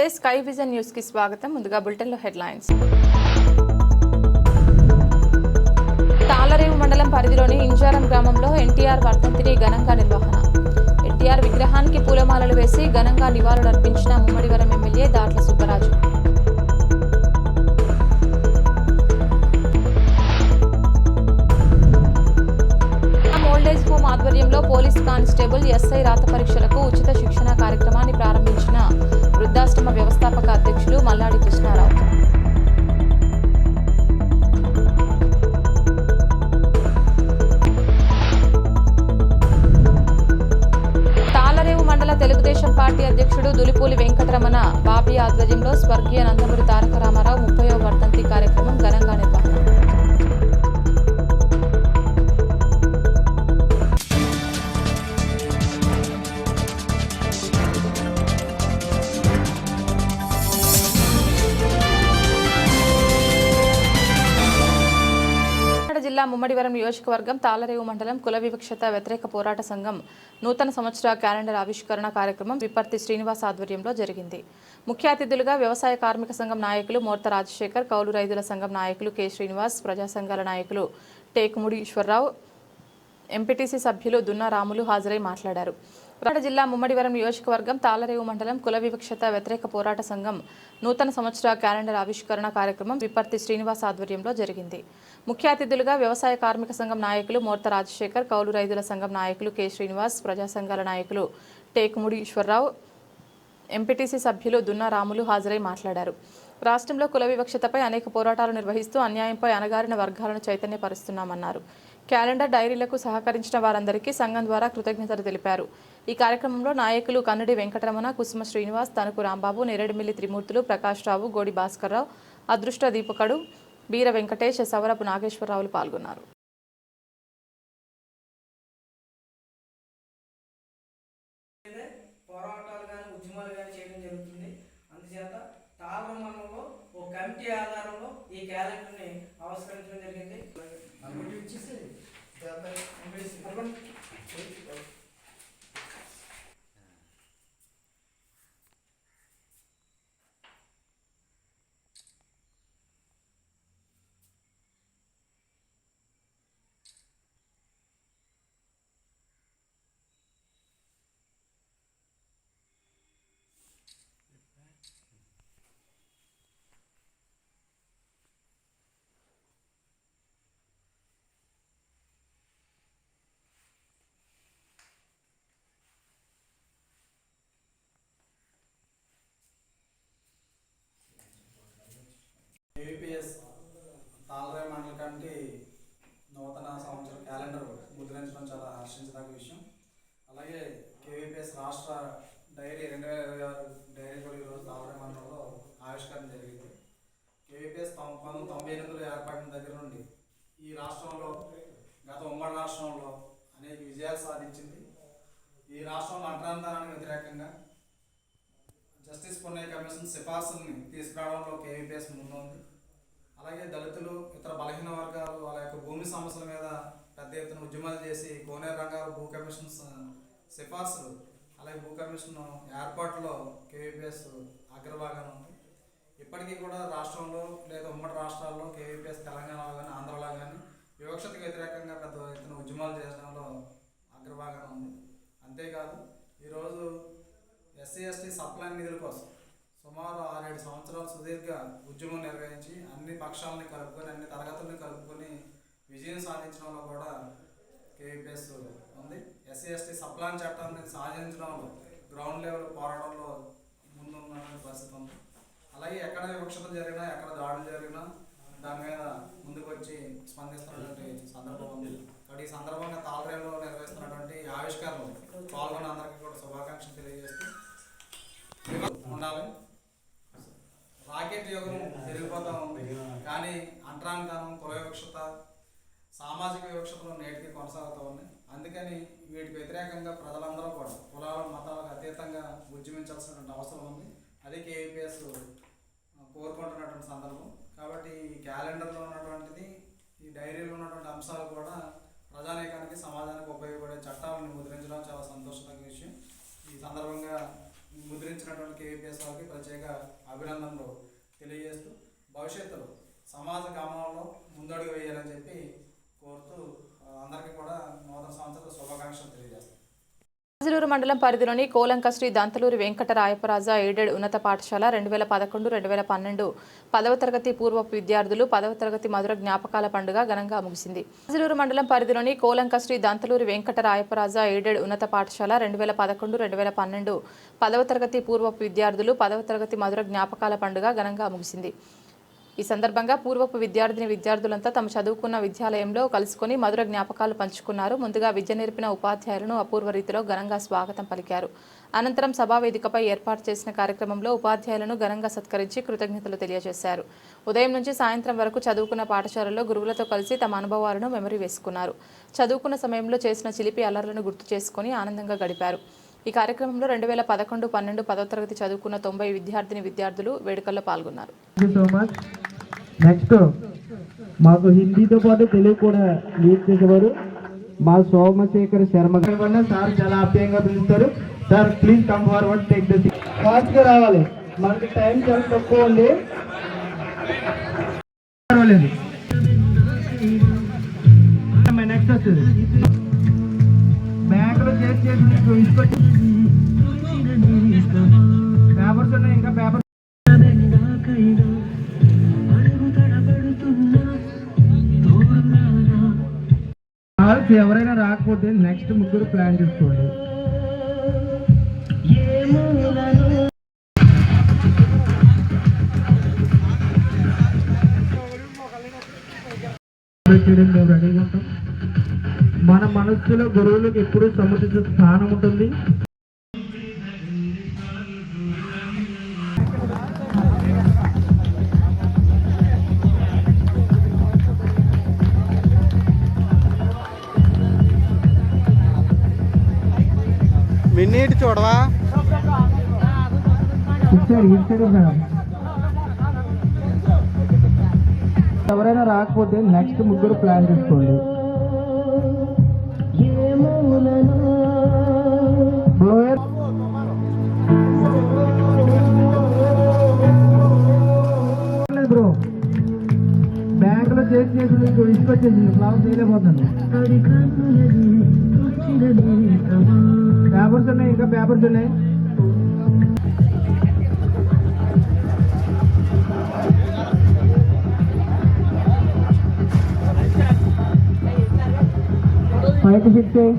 నమస్తే, sky vision news కి స్వాగతం. ముందుగా బులెటిన్ లో హెడ్లైన్స్. తాళరేవు మండలం పరిధిలోని ఇంజారం గ్రామంలో ఎన్టీఆర్ వర్ధంతిని ఘనంగా నిర్వహణ. ఎన్టీఆర్ విగ్రహానికి పూలమాలలు వేసి ఘనంగా నివాళులర్పించిన Mummidivaram MLA Datla Subbaraju. Old age home ఆధ్వర్యంలో పోలీస్ కానిస్టేబుల్ ఎస్ఐ రాత పరీక్షలకు ఉచిత శిక్షణ కార్యక్రమాన్ని ప్రారంభించిన వృద్ధాశ్రమ వ్యవస్థాపక అధ్యక్షులు మల్లాడి కృష్ణారావు. తాళరేవు మండల తెలుగుదేశం పార్టీ అధ్యక్షుడు దులిపూలి వెంకటరమణ బాబీ ఆధ్వర్యంలో స్వర్గీయ నందమూరి తారక రామారావు 30వ వర్ధంతి కార్యక్రమం ఘనంగా నిర్వహణ. జిల్లా ముమ్మడివరం నియోజకవర్గం తాళరేవు మండలం కుల వివక్షత వ్యతిరేక పోరాట సంఘం నూతన సంవత్సర క్యాలెండర్ ఆవిష్కరణ కార్యక్రమం విపర్తి శ్రీనివాస్ ఆధ్వర్యంలో జరిగింది. ముఖ్య అతిథులుగా వ్యవసాయ కార్మిక సంఘం నాయకులు మోర్త రాజశేఖర్, కౌలు రైతుల సంఘం నాయకులు కె శ్రీనివాస్, ప్రజా సంఘాల నాయకులు టేకుముడి ఈశ్వరరావు, ఎంపీటీసీ సభ్యులు దున్నా రాములు హాజరై మాట్లాడారు. జిల్లా ముమ్మడివరం నియోజకవర్గం తాళరేవు మండలం కుల వివక్షత వ్యతిరేక పోరాట సంఘం నూతన సంవత్సర క్యాలెండర్ ఆవిష్కరణ కార్యక్రమం విపర్తి శ్రీనివాస్ ఆధ్వర్యంలో జరిగింది. ముఖ్య అతిథులుగా వ్యవసాయ కార్మిక సంఘం నాయకులు మోర్త రాజశేఖర్, కౌలు రైతుల సంఘం నాయకులు కె శ్రీనివాస్, ప్రజా సంఘాల నాయకులు టేకుముడి ఈశ్వరరావు, ఎంపీటీసీ సభ్యులు దున్నా రాములు హాజరై మాట్లాడారు. రాష్ట్రంలో కుల వివక్షతపై అనేక పోరాటాలు నిర్వహిస్తూ అన్యాయంపై అణగారిన వర్గాలను చైతన్యపరుస్తున్నామన్నారు. క్యాలెండర్ డైరీలకు సహకరించిన వారందరికీ సంఘం ద్వారా కృతజ్ఞతలు తెలిపారు. ఈ కార్యక్రమంలో నాయకులు కన్నడి వెంకటరమణ, కుసుమ శ్రీనివాస్, తణుకు రాంబాబు, నేరేడుమిల్లి త్రిమూర్తులు, ప్రకాష్ రావు, గోడి భాస్కర్రావు, అదృష్ట దీపకుడు, బీర వెంకటేష్, సవరపు నాగేశ్వరరావులు పాల్గొన్నారు. కమిటీ ఆధారంలో ఈ క్యాలెండర్ని ఆవిష్కరించడం జరిగింది. ఏపీఎస్ తాళరేవు మండల కమిటీ నూతన సంవత్సర క్యాలెండర్ ముద్రించడం చాలా హర్షించదగ్గ విషయం. అలాగే కేవీపీఎస్ రాష్ట్ర డైరీ 2026 డైరీ కూడా ఈరోజు తాళరేవు మండలంలో ఆవిష్కరణ జరిగింది. కేవీపీఎస్ 1998లో ఏర్పడిన దగ్గర నుండి ఈ రాష్ట్రంలో గత ఉమ్మడి రాష్ట్రంలో అనేక విజయాలు సాధించింది. ఈ రాష్ట్రంలో అంటరానితనానికి వ్యతిరేకంగా జస్టిస్ పున్నయ్య కమిషన్ సిఫార్సుల్ని తీసుకురావడంలో కేవీపీఎస్ ముందుంది. అలాగే దళితులు, ఇతర బలహీన వర్గాలు వాళ్ళ యొక్క భూమి సమస్యల మీద పెద్ద ఎత్తున ఉద్యమాలు చేసి కోనేరు రంగాల భూ కమిషన్ సిఫార్సులు, అలాగే భూ కమిషన్ ఏర్పాటులో కేవీపీఎస్ అగ్రభాగాన ఉంది. ఇప్పటికీ కూడా రాష్ట్రంలో లేదా ఉమ్మడి రాష్ట్రాల్లో కేవీపీఎస్ తెలంగాణలో కానీ ఆంధ్రలో కానీ వివక్షతకు వ్యతిరేకంగా పెద్ద ఎత్తున ఉద్యమాలు చేయడంలో అగ్రభాగాన ఉంది. అంతేకాదు ఈరోజు ఎస్సీ ఎస్టీ సప్లై నిధుల కోసం సుమారు 6-7 సంవత్సరాలు సుదీర్ఘ ఉద్యమం నిర్వహించి అన్ని పక్షాలని కలుపుకొని, అన్ని తరగతుల్ని కలుపుకొని విజయం సాధించడంలో కూడా కేవీపీఎస్ ఉంది. ఎస్సీ ఎస్టీ సప్లై చట్టాన్ని సాధించడంలో గ్రౌండ్ లెవెల్ పోరాటంలో ముందున్న పరిస్థితి ఉంది. అలాగే ఎక్కడ వివక్షత జరిగినా, ఎక్కడ దాడులు జరిగినా దాని మీద ముందుకు వచ్చి స్పందిస్తున్నటువంటి సందర్భం ఉంది. కాబట్టి ఈ సందర్భంగా తాళరేవులో నిర్వహిస్తున్నటువంటి ఆవిష్కరణలు పాల్గొన్న అందరికీ కూడా శుభాకాంక్షలు తెలియజేస్తూ ఉండాలి. రాకెట్ యుగం పెరిగిపోతూ ఉంది, కానీ అంటరానితనం, కుల వివక్షత, సామాజిక వివక్షతలు నేటికి కొనసాగుతూ ఉన్నాయి. అందుకని వీటికి వ్యతిరేకంగా ప్రజలందరూ కూడా కులాల మతాలకు అతీతంగా ఉద్యమించాల్సినటువంటి అవసరం ఉంది. అది కేవీపీఎస్ కోరుకుంటున్నటువంటి సందర్భం. కాబట్టి ఈ క్యాలెండర్లో ఉన్నటువంటిది, ఈ డైరీలో ఉన్నటువంటి అంశాలు కూడా ప్రజానీకానికి, సమాజానికి ఉపయోగపడే చట్టాలను ముద్రించడం చాలా సంతోషదగ్గ విషయం. ఈ సందర్భంగా ముద్రించ ముద్రించినటువంటి కేవీపీఎస్ వారికి ప్రత్యేక అభినందనలు తెలియజేస్తూ భవిష్యత్తులో సమాజ గమనంలో ముందడుగు వేయాలని చెప్పి కోరుతూ అందరికీ కూడా నూతన సంవత్సర శుభాకాంక్షలు తెలియజేస్తాం. రాజులూరు మండలం పరిధిలోని కోలంక శ్రీ దంతలూరి వెంకటరాయపరాజ ఎయిడెడ్ ఉన్నత పాఠశాల 2011-2012 10వ తరగతి పూర్వపు విద్యార్థులు 10వ తరగతి మధుర జ్ఞాపకాల పండుగ ఘనంగా ముగిసింది. రాజులూరు మండలం పరిధిలోని కోలంక శ్రీ దంతలూరి వెంకటరాయపరాజ ఎయిడెడ్ ఉన్నత పాఠశాల 2011-2012 10వ తరగతి పూర్వపు విద్యార్థులు 10వ తరగతి మధుర జ్ఞాపకాల పండుగ ఘనంగా ముగిసింది. ఈ సందర్భంగా పూర్వపు విద్యార్థులంతా తమ చదువుకున్న విద్యాలయంలో కలుసుకుని మధుర జ్ఞాపకాలు పంచుకున్నారు. ముందుగా విద్య నేర్పిన ఉపాధ్యాయులను అపూర్వ రీతిలో ఘనంగా స్వాగతం పలికారు. అనంతరం సభావేదికపై ఏర్పాటు చేసిన కార్యక్రమంలో ఉపాధ్యాయులను ఘనంగా సత్కరించి కృతజ్ఞతలు తెలియజేశారు. ఉదయం నుంచి సాయంత్రం వరకు చదువుకున్న పాఠశాలలో గురువులతో కలిసి తమ అనుభవాలను మెమరీ వేసుకున్నారు. చదువుకున్న సమయంలో చేసిన చిలిపి అల్లర్లను గుర్తు చేసుకుని ఆనందంగా గడిపారు. ఈ కార్యక్రమంలో 2011-12 10వ తరగతి చదువుకున్న 90 విద్యార్థులు వేడుకల్లో పాల్గొన్నారు. నెక్స్ట్ మాకు హిందీతో పాటు తెలుగు కూడా లీడ్ చేసేవారు మా సోమశేఖర్ శర్మ గారు. సార్ చాలా ఆప్యాయంగా పిలుస్తారు. Sir please come forward, take the seat. ఫాస్ట్గా రావాలి, మనకి టైం చాలా తక్కువ ఉంది. నెక్స్ట్ వస్తుంది బ్యాగ్లో చేసి తీసుకొచ్చి పేపర్స్ ఉన్నాయి, ఇంకా పేపర్ ఎవరైనా రాకపోతే నెక్స్ట్ ముగ్గురు ప్లాన్ చేసుకోండి. రెడీగా ఉంటాం. మన మనస్సులో గురువులకు ఎప్పుడు సముచిత స్థానం ఉంటుంది. మిన్నీటి చూడవా ఎవరైనా రాకపోతే నెక్స్ట్ ముగ్గురు ప్లాన్ చేసుకోండి. బ్రో బ్యాంకులో చేసి మీకు తీసుకొచ్చేసింది, ఫ్లవర్స్ చేయలేకపోతాను. పేపర్స్ ఉన్నాయి, ఇంకా పేపర్స్ ఉన్నాయి. పైకి ఫిక్స్ చేయి.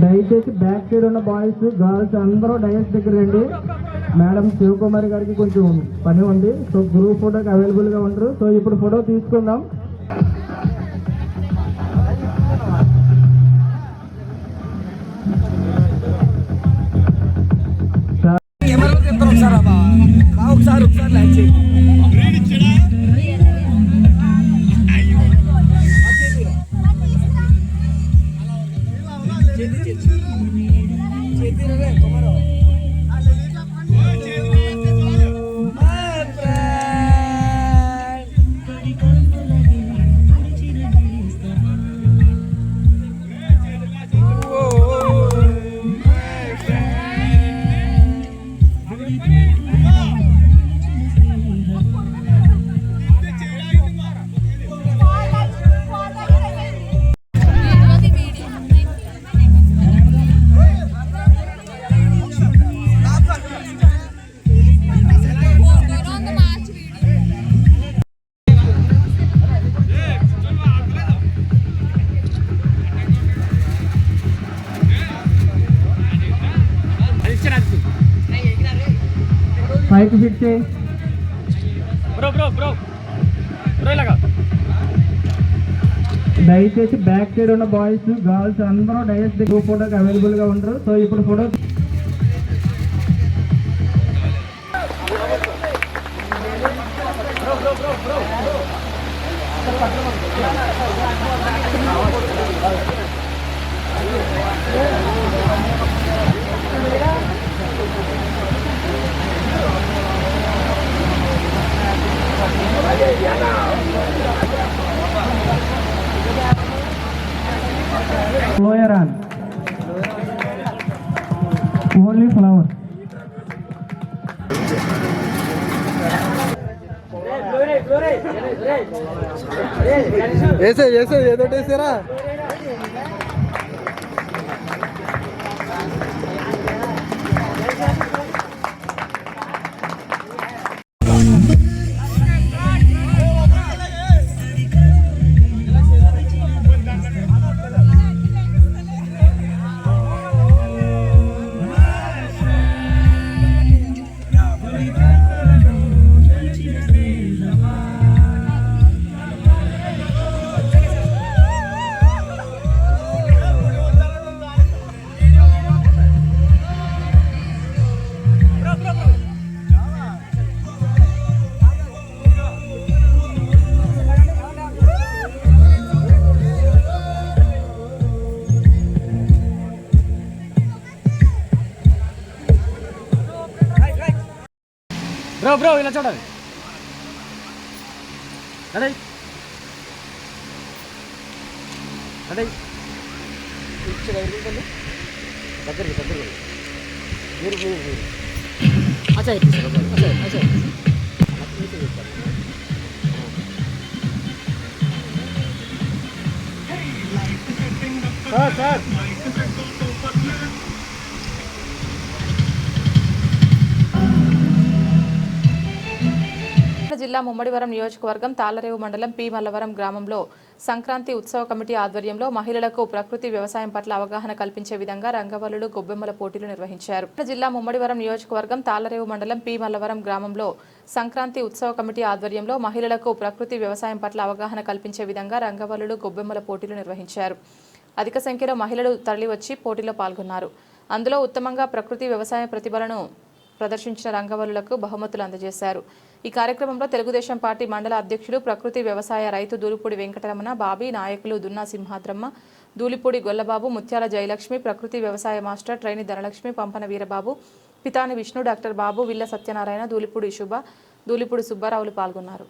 దయచేసి బ్యాక్ సైడ్ ఉన్న బాయ్స్ గర్ల్స్ అందరూ డయస్ దగ్గర రండి. మేడం శివకుమారి గారికి కొంచెం పని ఉంది, సో గ్రూప్ ఫోటోకి అవైలబుల్గా ఉండరు. సో ఇప్పుడు ఫోటో తీసుకుందాం. ఒకసారి లైక్ చేయి. పైకి ఫిట్ చేయి. దయచేసి బ్యాక్ సైడ్ ఉన్న బాయ్స్ గర్ల్స్ అందరూ డైరెక్ట్ గ్రూప్ ఫోటోకి అవైలబుల్గా ఉండరు. సో ఇప్పుడు ఫోటో లోయర్ ఓన్లీ ఫ్లవర్. వేసే ఏదో వేసారా. బ్రో ఇలా చూడాలి. అదే అదే దగ్గరికి మీరు సార్ జిల్లా ముమ్మడివరం నియోజకవర్గం తాళ్లరేవు మండలం పి మల్లవరం గ్రామంలో సంక్రాంతి ఉత్సవ కమిటీ ఆధ్వర్యంలో మహిళలకు ప్రకృతి వ్యవసాయం పట్ల అవగాహన కల్పించే విధంగా రంగవల్లులు గొబ్బెమ్మల పోటీలు నిర్వహించారు. జిల్లా ముమ్మడివరం నియోజకవర్గం తాళ్లరేవు మండలం పి మల్లవరం గ్రామంలో సంక్రాంతి ఉత్సవ కమిటీ ఆధ్వర్యంలో మహిళలకు ప్రకృతి వ్యవసాయం పట్ల అవగాహన కల్పించే విధంగా రంగవల్లులు గొబ్బెమ్మల పోటీలు నిర్వహించారు. అధిక సంఖ్యలో మహిళలు తరలివచ్చి పోటీలో పాల్గొన్నారు. అందులో ఉత్తమంగా ప్రకృతి వ్యవసాయ ప్రతిభలను ప్రదర్శించిన రంగవల్లులకు బహుమతులు అందజేశారు. ఈ కార్యక్రమంలో తెలుగుదేశం పార్టీ మండల అధ్యక్షులు ప్రకృతి వ్యవసాయ రైతు దూలిపూడి వెంకటరమణ, బాబీ, నాయకులు దున్నా సింహాద్రమ్మ, దూలిపూడి గొల్లబాబు, ముత్యాల జయలక్ష్మి, ప్రకృతి వ్యవసాయ మాస్టర్ ట్రైని ధనలక్ష్మి, పంపన వీరబాబు, పితాని విష్ణు, డాక్టర్ బాబు, విల్ల సత్యనారాయణ, దూలిపూడి శుభ, దూలిపూడి సుబ్బారావులు పాల్గొన్నారు.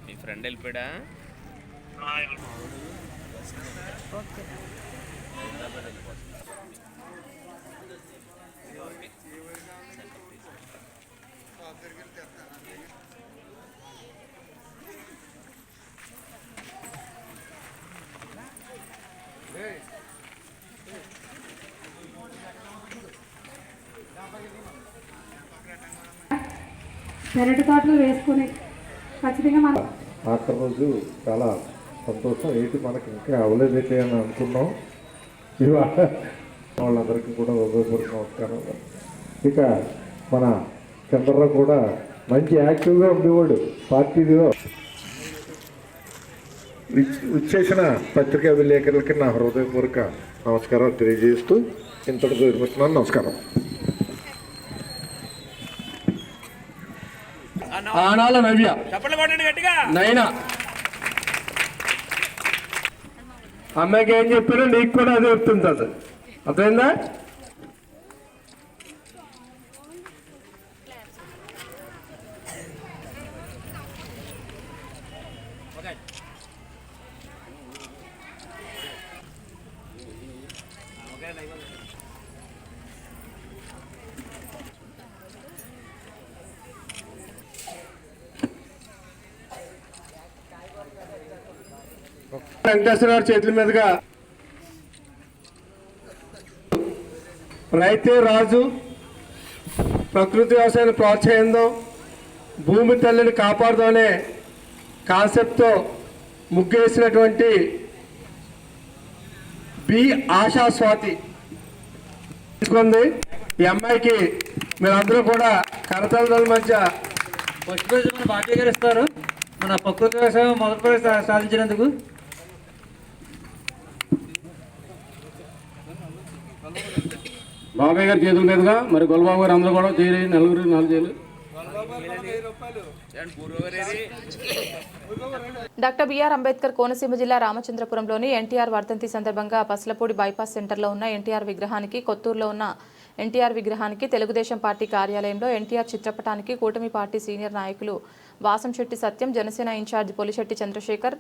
మీ ఫ్రెండ్ వెళ్ళిపోయాడా? పెరటి తోటలు వేసుకుని ఖచ్చితంగా మనం ఆఖరి రోజు చాలా సంతోషం. ఏంటి మనకి ఇంకా అవ్వలేదేంటి అని అనుకున్నాం. ఇవాళ వాళ్ళందరికీ కూడా హృదయపూర్వక నమస్కారం. ఇక మన చంద్రరావు కూడా మంచి యాక్టివ్గా ఉండేవాడు పార్టీలో. విచ్చేసిన పత్రికా విలేకరులకి నా హృదయపూర్వక నమస్కారం తెలియజేస్తూ ఇంతటితో విరమిస్తున్నాను. నమస్కారం. ఆనాల నవ్య నైనా అమ్మాయికి ఏం చెప్పారో నీకు కూడా అది చెప్తుంటుంది. అర్థమైందా? వెంకటేశ్వర గారి చేతుల మీదుగా రైతే రాజు, ప్రకృతి వ్యవసాయాన్ని ప్రోత్సహిందాం, భూమి తల్లిని కాపాడుదాం అనే కాన్సెప్ట్తో ముగ్గేసినటువంటి బి ఆశా స్వాతి తీసుకుంది. ఈ అమ్మాయికి మీరందరూ కూడా కరతాళాల మధ్య ఫస్ట్ ప్రైజ్ మన బాబీ గారు ఇస్తారు. మన ప్రకృతి వ్యవసాయం మొదటి ప్రైజ్ సాధించినందుకు. బాబాయ్ గారి చేతుల మీదుగా మరి గొల్లబాబు గారు అందరూ కూడా చేరి నలుగురు 4 చేయాలి. డాక్టర్ బిఆర్ అంబేద్కర్ కోనసీమ జిల్లా రామచంద్రపురంలోని ఎన్టీఆర్ వర్ధంతి సందర్భంగా పసలపూడి బైపాస్ సెంటర్లో ఉన్న ఎన్టీఆర్ విగ్రహానికి, కొత్తూరులో ఉన్న ఎన్టీఆర్ విగ్రహానికి, తెలుగుదేశం పార్టీ కార్యాలయంలో ఎన్టీఆర్ చిత్రపటానికి కూటమి పార్టీ సీనియర్ నాయకులు వాసంశెట్టి సత్యం, జనసేన ఇన్ఛార్జ్ పొలిశెట్టి చంద్రశేఖర్,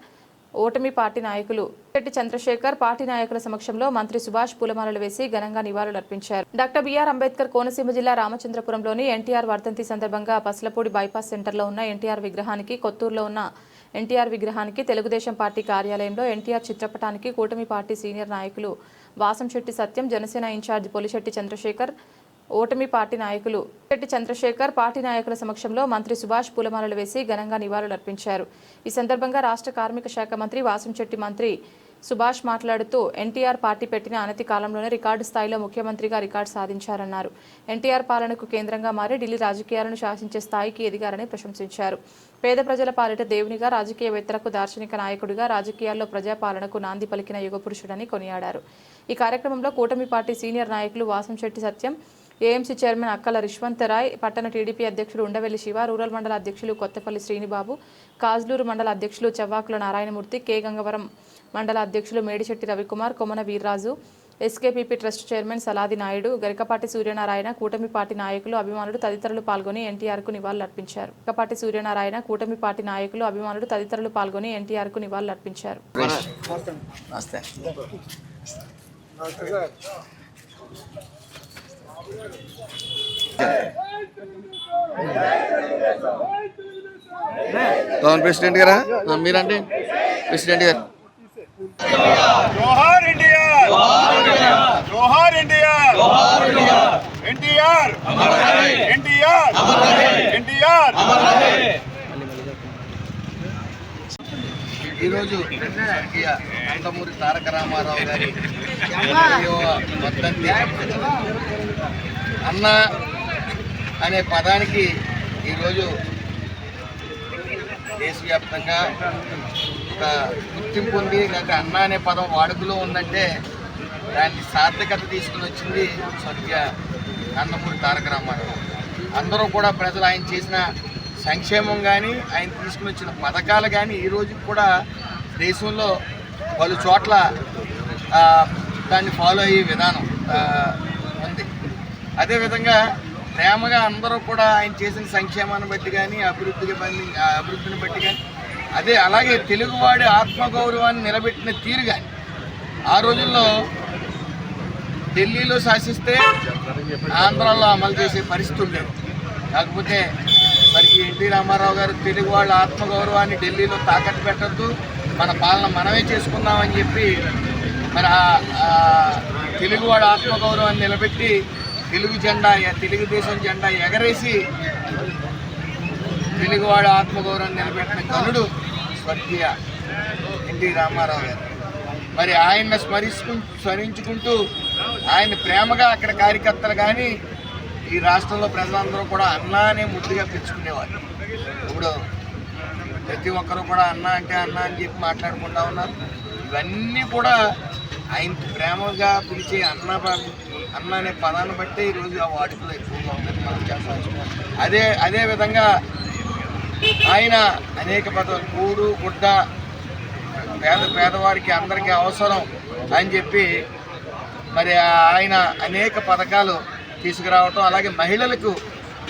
ఓటమి పార్టీ నాయకులు శెట్టి చంద్రశేఖర్, పార్టీ నాయకుల సమక్షంలో మంత్రి సుభాష్ పూలమాలలు వేసి ఘనంగా నివాళులర్పించారు. డాక్టర్ బిఆర్ అంబేద్కర్ కోనసీమ జిల్లా రామచంద్రపురంలోని ఎన్టీఆర్ వర్ధంతి సందర్భంగా పసలపూడి బైపాస్ సెంటర్లో ఉన్న ఎన్టీఆర్ విగ్రహానికి, కొత్తూరులో ఉన్న ఎన్టీఆర్ విగ్రహానికి, తెలుగుదేశం పార్టీ కార్యాలయంలో ఎన్టీఆర్ చిత్రపటానికి కూటమి పార్టీ సీనియర్ నాయకులు వాసంశెట్టి సత్యం, జనసేన ఇన్ఛార్జ్ పొలిశెట్టి చంద్రశేఖర్, ఓటమి పార్టీ నాయకులు శెట్టి చంద్రశేఖర్, పార్టీ నాయకుల సమక్షంలో మంత్రి సుభాష్ పూలమాలలు వేసి ఘనంగా నివాళులర్పించారు. ఈ సందర్భంగా రాష్ట్ర కార్మిక శాఖ మంత్రి వాసంశెట్టి మంత్రి సుభాష్ మాట్లాడుతూ ఎన్టీఆర్ పార్టీ పెట్టిన అనతి కాలంలోనే రికార్డు స్థాయిలో ముఖ్యమంత్రిగా రికార్డు సాధించారన్నారు. ఎన్టీఆర్ పాలనకు కేంద్రంగా మారి ఢిల్లీ రాజకీయాలను శాసించే స్థాయికి ఎదిగారని ప్రశంసించారు. పేద ప్రజల పాలిట దేవునిగా, రాజకీయవేత్తలకు దార్శనిక నాయకుడిగా, రాజకీయాల్లో ప్రజాపాలనకు నాంది పలికిన యుగపురుషుడని కొనియాడారు. ఈ కార్యక్రమంలో కూటమి పార్టీ సీనియర్ నాయకులు వాసంశెట్టి సత్యం, ఏఎంసీ చైర్మన్ అక్కల రిష్వంతరాయ్, పట్టణ టీడీపీ అధ్యక్షులు ఉండవెల్లి శివ, రూరల్ మండల అధ్యక్షులు కొత్తపల్లి శ్రీనిబాబు, కాజ్లూరు మండల అధ్యక్షులు చవ్వాకుల నారాయణమూర్తి, కె గంగవరం మండల అధ్యక్షులు మేడిశెట్టి రవికుమార్, కొమ్మన వీర్రాజు, ఎస్కేపీపీ ట్రస్ట్ చైర్మన్ సలాది నాయుడు, గరికపాటి సూర్యనారాయణ, కూటమి పార్టీ నాయకులు, అభిమానులు తదితరులు పాల్గొని ఎన్టీఆర్కు నివాళులర్పించారు. గరికపాటి సూర్యనారాయణ, కూటమి పార్టీ నాయకులు, అభిమానులు తదితరులు పాల్గొని ఎన్టీఆర్కు నివాళులర్పించారు. ప్రెసిడెంట్ గారా మీరండి ప్రెసిడెంట్ గారు. జోహార్ ఇండియా, జోహార్ ఇండియా, ఎన్టీఆర్ ఎన్టీఆర్ ఎన్టీఆర్. ఈరోజు నందమూరి తారక రామారావు గారి వర్ధంతి. అన్న అనే పదానికి ఈరోజు దేశవ్యాప్తంగా ఒక గుర్తింపు ఉంది. లేకపోతే అన్న అనే పదం వాడుకలో ఉందంటే దాన్ని సార్థకత తీసుకుని వచ్చింది స్వర్గీయ నందమూరి తారక రామారావు. అందరూ కూడా ప్రజలు ఆయన చేసిన సంక్షేమం కానీ, ఆయన తీసుకుని వచ్చిన పథకాలు కానీ ఈరోజు కూడా దేశంలో పలు చోట్ల దాన్ని ఫాలో అయ్యే విధానం ఉంది. అదేవిధంగా ప్రేమగా అందరూ కూడా ఆయన చేసిన సంక్షేమాన్ని బట్టి కానీ, అభివృద్ధిని బట్టి కానీ, అలాగే తెలుగువాడి ఆత్మగౌరవాన్ని నిలబెట్టిన తీరు కానీ, ఆ రోజుల్లో ఢిల్లీలో శాసిస్తే ఆంధ్రాలో అమలు చేసే పరిస్థితి ఉండేది. కాకపోతే మరి ఎన్టీ రామారావు గారు తెలుగు వాళ్ళ ఆత్మగౌరవాన్ని ఢిల్లీలో తాకట్టు పెట్టద్దు, మన పాలన మనమే చేసుకుందామని చెప్పి మరి తెలుగు వాళ్ళ ఆత్మగౌరవాన్ని నిలబెట్టి తెలుగుదేశం జెండా ఎగరేసి తెలుగువాడ ఆత్మగౌరవాన్ని నిలబెట్టిన గనుడు స్వర్గీయ ఎన్టీ రామారావు గారు. మరి ఆయన్ని స్మరించుకుంటూ ఆయన ప్రేమగా అక్కడ కార్యకర్తలు కానీ ఈ రాష్ట్రంలో ప్రజలందరూ కూడా అన్న అనే ముద్దుగా పిలుచుకునేవారు. ఇప్పుడు ప్రతి ఒక్కరూ కూడా అన్న అంటే అన్న అని చెప్పి మాట్లాడుకుంటా ఉన్నారు. ఇవన్నీ కూడా ఆయన ప్రేమగా పిలిచే అన్న అనే పదాన్ని బట్టే ఈరోజు ఆ వాడుకలో ఎక్కువగా ఉందని మనం చేస్తాం. అదేవిధంగా ఆయన అనేక పదాలు కూడు గుడ్డ పేదవారికి అందరికీ అవసరం అని చెప్పి మరి ఆయన అనేక పథకాలు తీసుకురావటం, అలాగే మహిళలకు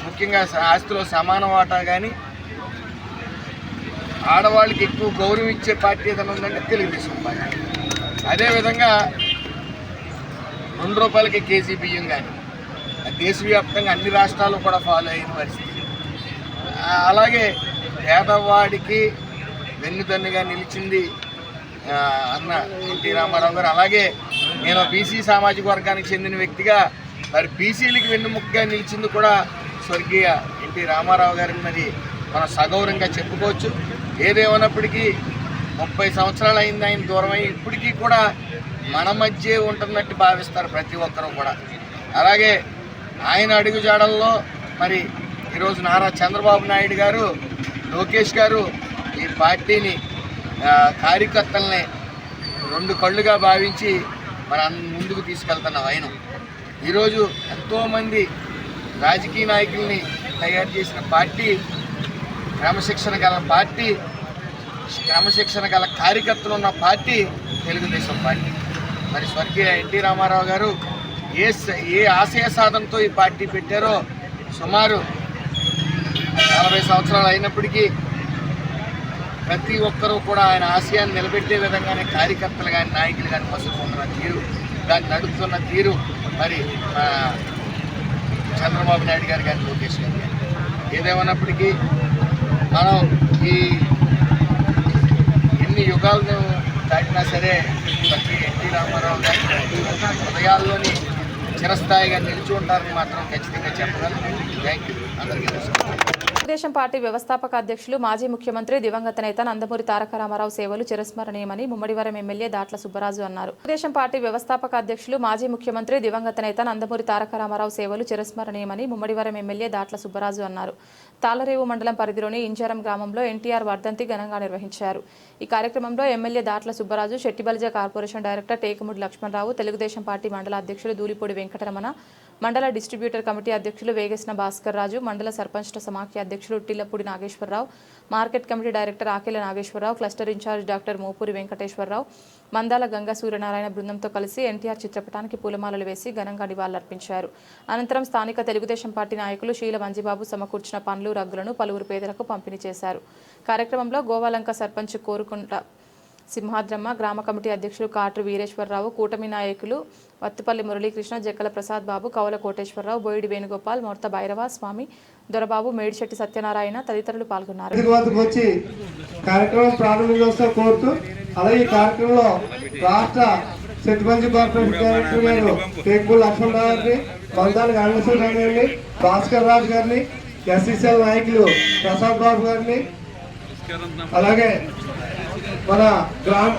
ముఖ్యంగా ఆస్తిలో సమాన వాటా కానీ, ఆడవాళ్ళకి ఎక్కువ గౌరవం ఇచ్చే పార్టీ ఏదైనా ఉందంటే తెలుగుదేశం పార్టీ. అదేవిధంగా ₹2 కేజీ బియ్యం కానీ దేశవ్యాప్తంగా అన్ని రాష్ట్రాలు కూడా ఫాలో అయిన పరిస్థితి. అలాగే పేదవాడికి వెన్నుదన్నుగా నిలిచింది అన్న ఎన్టీ రామారావు గారు. అలాగే నేను బీసీ సామాజిక వర్గానికి చెందిన వ్యక్తిగా మరి బీసీలకి వెన్నుముక్కగా నిలిచింది కూడా స్వర్గీయ ఎన్టీ రామారావు గారిని మరి మనం సగౌరవంగా చెప్పుకోవచ్చు. ఏదేమన్నప్పటికీ 30 సంవత్సరాలు అయింది ఆయన దూరం అయ్యి, ఇప్పటికీ కూడా మన మధ్య ఉంటున్నట్టు భావిస్తారు ప్రతి ఒక్కరూ కూడా. అలాగే ఆయన అడుగుజాడల్లో మరి ఈరోజు నారా చంద్రబాబు నాయుడు గారు, లోకేష్ గారు ఈ పార్టీని కార్యకర్తల్ని 2 కళ్ళుగా భావించి మన ముందుకు తీసుకెళ్తున్న వైనం. ఈరోజు ఎంతోమంది రాజకీయ నాయకుల్ని తయారు చేసిన పార్టీ, క్రమశిక్షణ గల పార్టీ, క్రమశిక్షణ గల కార్యకర్తలు ఉన్న పార్టీ తెలుగుదేశం పార్టీ. మరి స్వర్గీయ ఎన్టీ రామారావు గారు ఏ ఆశయ సాధనతో ఈ పార్టీ పెట్టారో సుమారు 40 సంవత్సరాలు అయినప్పటికీ ప్రతి ఒక్కరూ కూడా ఆయన ఆశయాన్ని నిలబెట్టే విధంగానే కార్యకర్తలు కానీ, నాయకులు కానీ మసులుకుంటున్న తీరు, దాన్ని నడుపుతున్న తీరు మరి చంద్రబాబు నాయుడు గారు కానీ, లోకేష్ గారు కానీ. ఏదేమన్నప్పటికీ మనం ఈ ఎన్ని యుగాలను దాటినా సరే ప్రతి ఎన్టీ రామారావు గారి హృదయాల్లోని చిరస్థాయిగా నిలిచి ఉంటారని మాత్రం ఖచ్చితంగా చెప్పగలను. Thank you. అందరికీ నమస్కారం. తెలుగుదేశం పార్టీ వ్యవస్థాపక అధ్యక్షులు మాజీ ముఖ్యమంత్రి దివంగత నేత నందమూరి తారక రామారావు సేవలు చిరస్మరణీయమని ముమ్మడివరం ఎమ్మెల్యే దాట్ల సుబ్బరాజు అన్నారు. తెలుగుదేశం పార్టీ వ్యవస్థాపక అధ్యక్షులు మాజీ ముఖ్యమంత్రి దివంగత నేత నందమూరి తారక రామారావు సేవలు చిరస్మరణీయమని ముమ్మడివరం ఎమ్మెల్యే దాట్ల సుబ్బరాజు అన్నారు. తాళ్లరేవు మండలం పరిధిలోని ఇంచారం గ్రామంలో ఎన్టీఆర్ వర్ధంతి ఘనంగా నిర్వహించారు. ఈ కార్యక్రమంలో MLA Datla Subbaraju, Settibalija corporation director Tekumudi Lakshmanarao, Telugu Desam party మండల అధ్యక్షులు దూలిపూడి వెంకటరమణ, మండల డిస్ట్రిబ్యూటర్ కమిటీ అధ్యక్షులు వేగేసిన భాస్కర్ రాజు, మండల సర్పంచ్ల సమాఖ్య అధ్యక్షులు Tillapudi Nageswararao, market committee director Akela Nageswararao, cluster in charge doctor Mopuri Venkateswararao, Mandala Ganga Suryanarayana బృందంతో కలిసి ఎన్టీఆర్ చిత్రపటానికి పూలమాలలు వేసి ఘనంగా నివాళులర్పించారు. అనంతరం స్థానిక తెలుగుదేశం పార్టీ నాయకులు శీల మంజిబాబు సమకూర్చిన పండ్లు, రగ్గులను పలువురు పేదలకు పంపిణీ చేశారు. కార్యక్రమంలో గోవాలంక సర్పంచ్ కోరుకుంట సింహాద్రమ్మ, గ్రామ కమిటీ అధ్యక్షులు కాట్రు వీరేశ్వరరావు, కూటమి నాయకులు వత్తుపల్లి మురళీకృష్ణ, జక్కల ప్రసాద్ బాబు, కవల కోటేశ్వరరావు, బోయిడి వేణుగోపాల్, మొర్త భైరవ స్వామి, దొరబాబు, మేడిశెట్టి సత్యనారాయణ తదితరులు పాల్గొన్నారు. వచ్చి కార్యక్రమం ప్రారంభించాల్సిన కోరుతూ, అలాగే ఈ కార్యక్రమంలో రాష్ట్ర శెట్టిబలిజ కార్పొరేషన్ డైరెక్టర్ గారు టేకముడి లక్ష్మణరావు గారిని, మందాల గంగా సూర్యనారాయణ గారిని, భాస్కర్ రాజు గారిని, ఎస్సీసీఎల్ నాయకులు ప్రసాద్ బాబు గారిని, అలాగే మన గ్రామ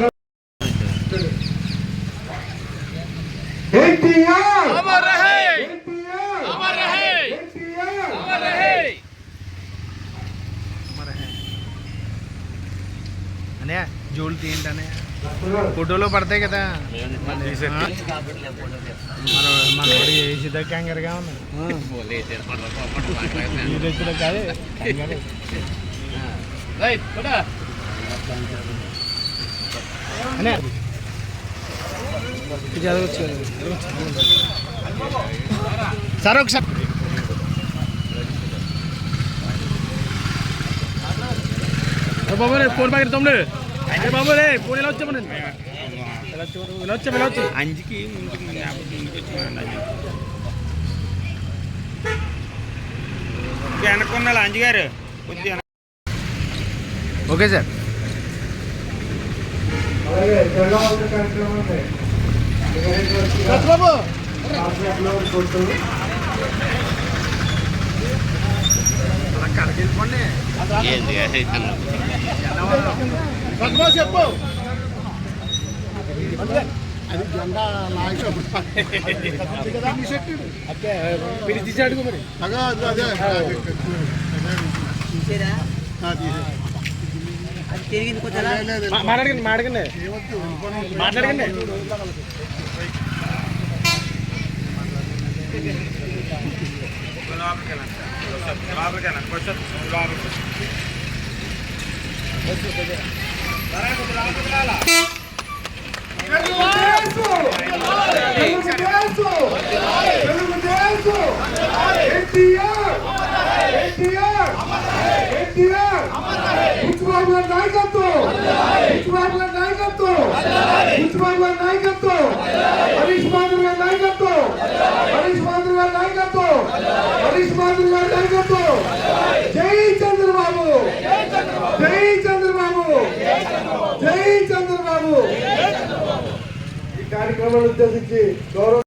జోళ్ళు ఏంటనే ఫోటోలో పడతాయి కదా, మనోడి వేసిద్ద కంగారుగా ఉంది. సార్ ఒకసారి బాబు రే ఫోన్ పక్కన తమ్ముడు బాబు రే ఫోన్ ఎలా వచ్చామని వెళ్ళొచ్చు అంజికి వెనక్కున్నాడు అంజి గారు. Okay sir. బాబు చెప్పు తీసాడు మరి మాట్లాడకండి మాట్లాడకండి మాట్లాడకండి. లోపలికి చంద్రబాబు. ఈ కార్యక్రమాన్ని ఉద్దేశించి గౌరవ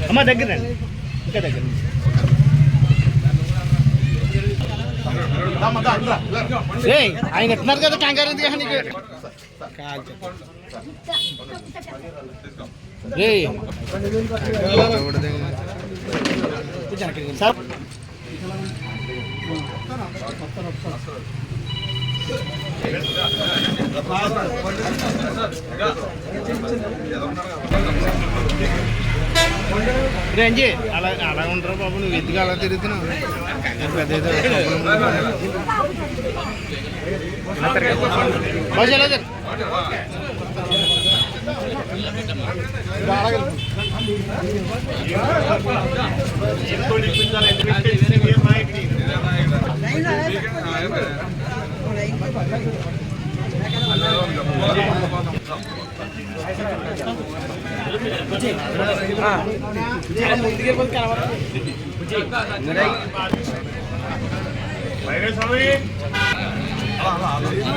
అమ్మా దగ్గర ఇంకా దగ్గర ఆయన ఎట్టున్నారు కదా కంగారు ఎందుకు నీకు సార్ రంజీ అలా అలా ఉంటారు బాబు, నువ్వు ఎత్తుగా అలా తిరుగుతున్నావు. పెద్ద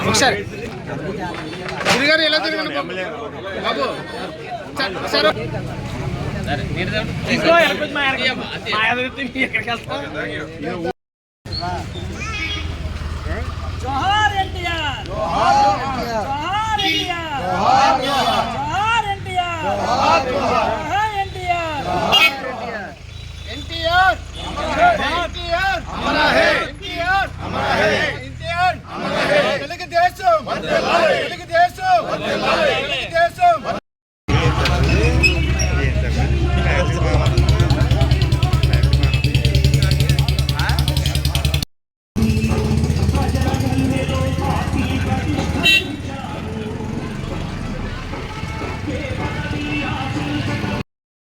ఒకసారి తిరిగారు ఎలా తిరగండి బాబు సార్ జోహార్ ఎన్టీఆర్, జోహార్ ఎన్టీఆర్, జోహార్ ఎన్టీఆర్, జోహార్ ఎన్టీఆర్, ఎన్టీఆర్ ఎన్టీఆర్ అమర హే, ఎన్టీఆర్ అమర హే, ఎన్టీఆర్ అమర హే, తెలుగుదేశం వర్ధిల్లాలి, తెలుగుదేశం వర్ధిల్లాలి, తెలుగుదేశం.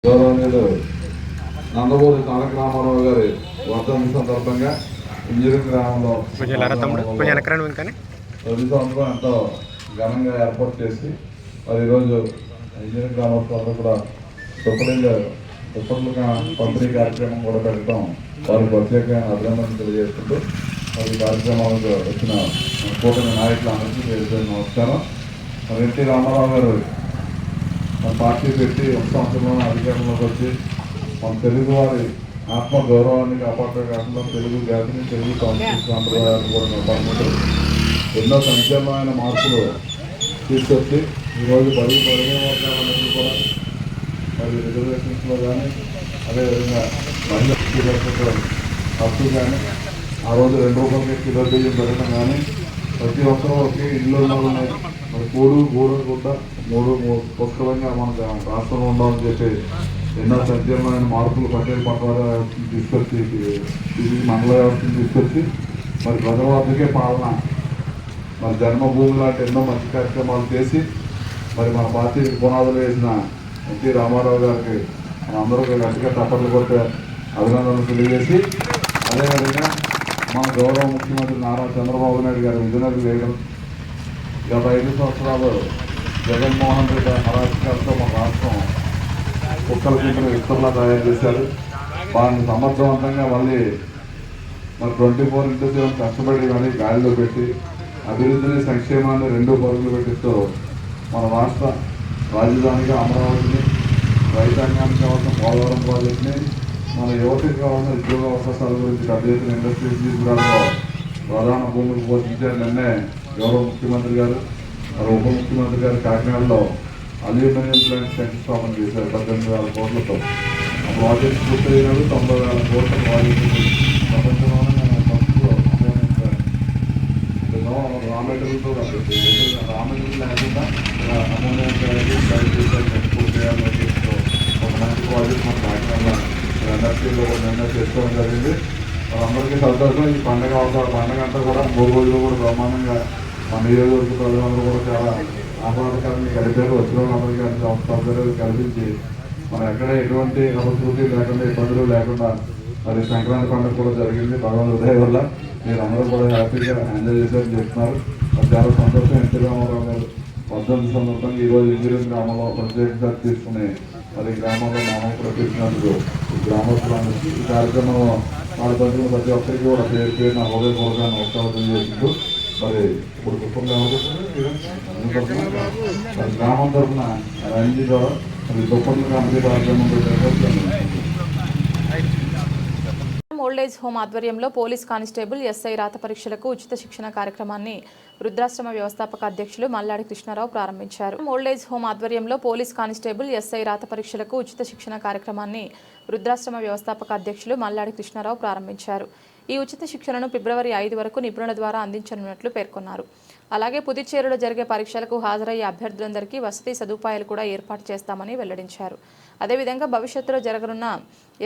గౌరవనీయులు నందమూరి తారక రామారావు గారి వర్ధంతి సందర్భంగా ఇంజనీరింగ్ గ్రామంలో ప్రతి సంవత్సరం ఎంతో ఘనంగా ఏర్పాటు చేసి మరి ఈరోజు ఇంజనీరింగ్ గ్రామస్తులందరూ కూడా దుప్పట్ల పంపిణీ కార్యక్రమం కూడా పెట్టడం వారికి ప్రత్యేకంగా అభినందనలు తెలియజేస్తుంటూ మరి ఈ కార్యక్రమాలకు వచ్చిన కూటమి నాయకులందరికీ పేరు నమస్కారం. మరి ఎన్టీ రామారావు గారు మన పార్టీ పెట్టి ఒక సంవత్సరంలో అధికారంలోకి వచ్చి మన తెలుగు వారి ఆత్మ గౌరవాన్ని కాపాడటం కాకుండా తెలుగు జాతిని, తెలుగు సంస్కృతి సాంప్రదాయాన్ని కూడా కాపాడుకుంటూ ఎన్నో సంచలనమైన మార్పులు తీసుకొచ్చి ఈరోజు బలిగిన వర్గాలన్నింటినీ కూడా మరి రిజర్వేషన్స్లో కానీ అదేవిధంగా మహిళా హక్కు కానీ ఆ రోజు 2 రూపాయలకి కిలో బియ్యం పెట్టడం కానీ ప్రతి ఒక్కరూ ఒకే ఇళ్ళలోనే మరి కూడు గుడ్డ మూడు పుష్కలంగా మన రాష్ట్రంలో ఉండాలని చెప్పి ఎన్నో సంచలనమైన మార్పులు పట్టేది పట్టాల తీసుకొచ్చి ఇది మండల వ్యవస్థను తీసుకొచ్చి మరి ప్రజల వద్దకే పాలన మరి జన్మభూమి లాంటి ఎన్నో మంచి కార్యక్రమాలు చేసి మరి మన పార్టీకి పునాదులు వేసిన ఎన్టీ రామారావు గారికి మనందరూ గట్టిగా తప్పట్లు కొట్టే అభినందనలు తెలియజేసి అదేవిధంగా మన గౌరవ ముఖ్యమంత్రి నారా చంద్రబాబు నాయుడు గారి విజనరీ లీడర్ గత 5 సంవత్సరాలు జగన్మోహన్ రెడ్డి అరాచకాలతో మన రాష్ట్రం కుక్కల కింద విస్తరణ తయారు చేశారు. వారిని సమర్థవంతంగా మళ్ళీ మరి 24/7 కష్టపడి మళ్ళీ గాలిలో పెట్టి అభివృద్ధిని సంక్షేమాన్ని 2 పరుగులు పెట్టిస్తూ మన రాష్ట్ర రాజధానిగా అమరావతిని, రైతాంగానికి కావాల్సిన పోలవరం ప్రాజెక్టుని, మన యువతకి కావాల్సిన ఉద్యోగ అవకాశాల గురించి పెద్ద ఎత్తున ఇండస్ట్రీస్ తీసుకురావడంలో ప్రధాన భూమికి పోషించారు. నిన్నే గౌరవ ముఖ్యమంత్రి గారు మరి ఉప ముఖ్యమంత్రి గారు కాకినాడలో అల్యూమినియం ప్లాంట్ శంకుస్థాపన చేశారు 18,000 కోట్లతో. ఆ ప్రాజెక్ట్ పూర్తయినది 90,000 కోట్ల ప్రాజెక్టు ప్రపంచంలోనే రా మెటీరియల్తో రా మెటీరియల్ లేకుండా అమోనియా ఒక మంచి ప్రాజెక్ట్ మన కాకినాడ ఇండస్ట్రీలో నిర్ణయం చేసుకోవడం జరిగింది. అందరికీ సంతోషం. ఈ పండుగ పండుగ అంతా కూడా 3 రోజులు కూడా బ్రహ్మాండంగా మన నియోజకవర్గ ప్రజలందరూ కూడా చాలా ఆహ్లాదకరంగా గడిపారు. వచ్చిన వాళ్ళందరికీ సౌకర్యాలు కల్పించి మనం ఎక్కడ ఎటువంటి అపశృతి లేకుండా ఇబ్బందులు లేకుండా మరి సంక్రాంతి పండుగ కూడా జరిగింది. భగవంతుడి దయ వల్ల మీరు అందరూ కూడా హ్యాపీగా ఎంజాయ్ చేశారని చెప్తున్నారు. మరి చాలా సంతోషం. ఎన్టీ రామారావు గారు 18 సందర్భంగా ఈరోజు ఇంజనీరింగ్ గ్రామంలో ప్రత్యేకంగా తీసుకుని మరి గ్రామంలో నామం ప్రకటించినందుకు గ్రామస్తులందరికీ ఈ కార్యక్రమంలో పాల్పంచుకున్న ప్రతి ఒక్కరికి కూడా పేరు పేరు నా హృదయపూర్వకంగా నమస్కారం తెలియజేస్తూ మరి ఇప్పుడు కుప్పంలో మరి గ్రామం తరఫున రంజీ ద్వారా మరి కుప్పం కమిటీ కార్యక్రమం ఓల్డేజ్ హోమ్ ఆధ్వర్యంలో పోలీస్ కానిస్టేబుల్ ఎస్ఐ రాత పరీక్షలకు ఉచిత శిక్షణ కార్యక్రమాన్ని వృద్ధాశ్రమ వ్యవస్థాపక అధ్యక్షులు మల్లాడి కృష్ణారావు ప్రారంభించారు. ఓల్డేజ్ హోమ్ ఆధ్వర్యంలో పోలీస్ కానిస్టేబుల్ ఎస్ఐ రాత పరీక్షలకు ఉచిత శిక్షణ కార్యక్రమాన్ని వృద్ధాశ్రమ వ్యవస్థాపక అధ్యక్షులు మల్లాడి కృష్ణారావు ప్రారంభించారు. ఈ ఉచిత శిక్షణను ఫిబ్రవరి 5 వరకు నిపుణుల ద్వారా అందించనున్నట్లు పేర్కొన్నారు. అలాగే పుదుచ్చేరిలో జరిగే పరీక్షలకు హాజరయ్యే అభ్యర్థులందరికీ వసతి సదుపాయాలు కూడా ఏర్పాటు చేస్తామని వెల్లడించారు. అదేవిధంగా భవిష్యత్తులో జరగనున్న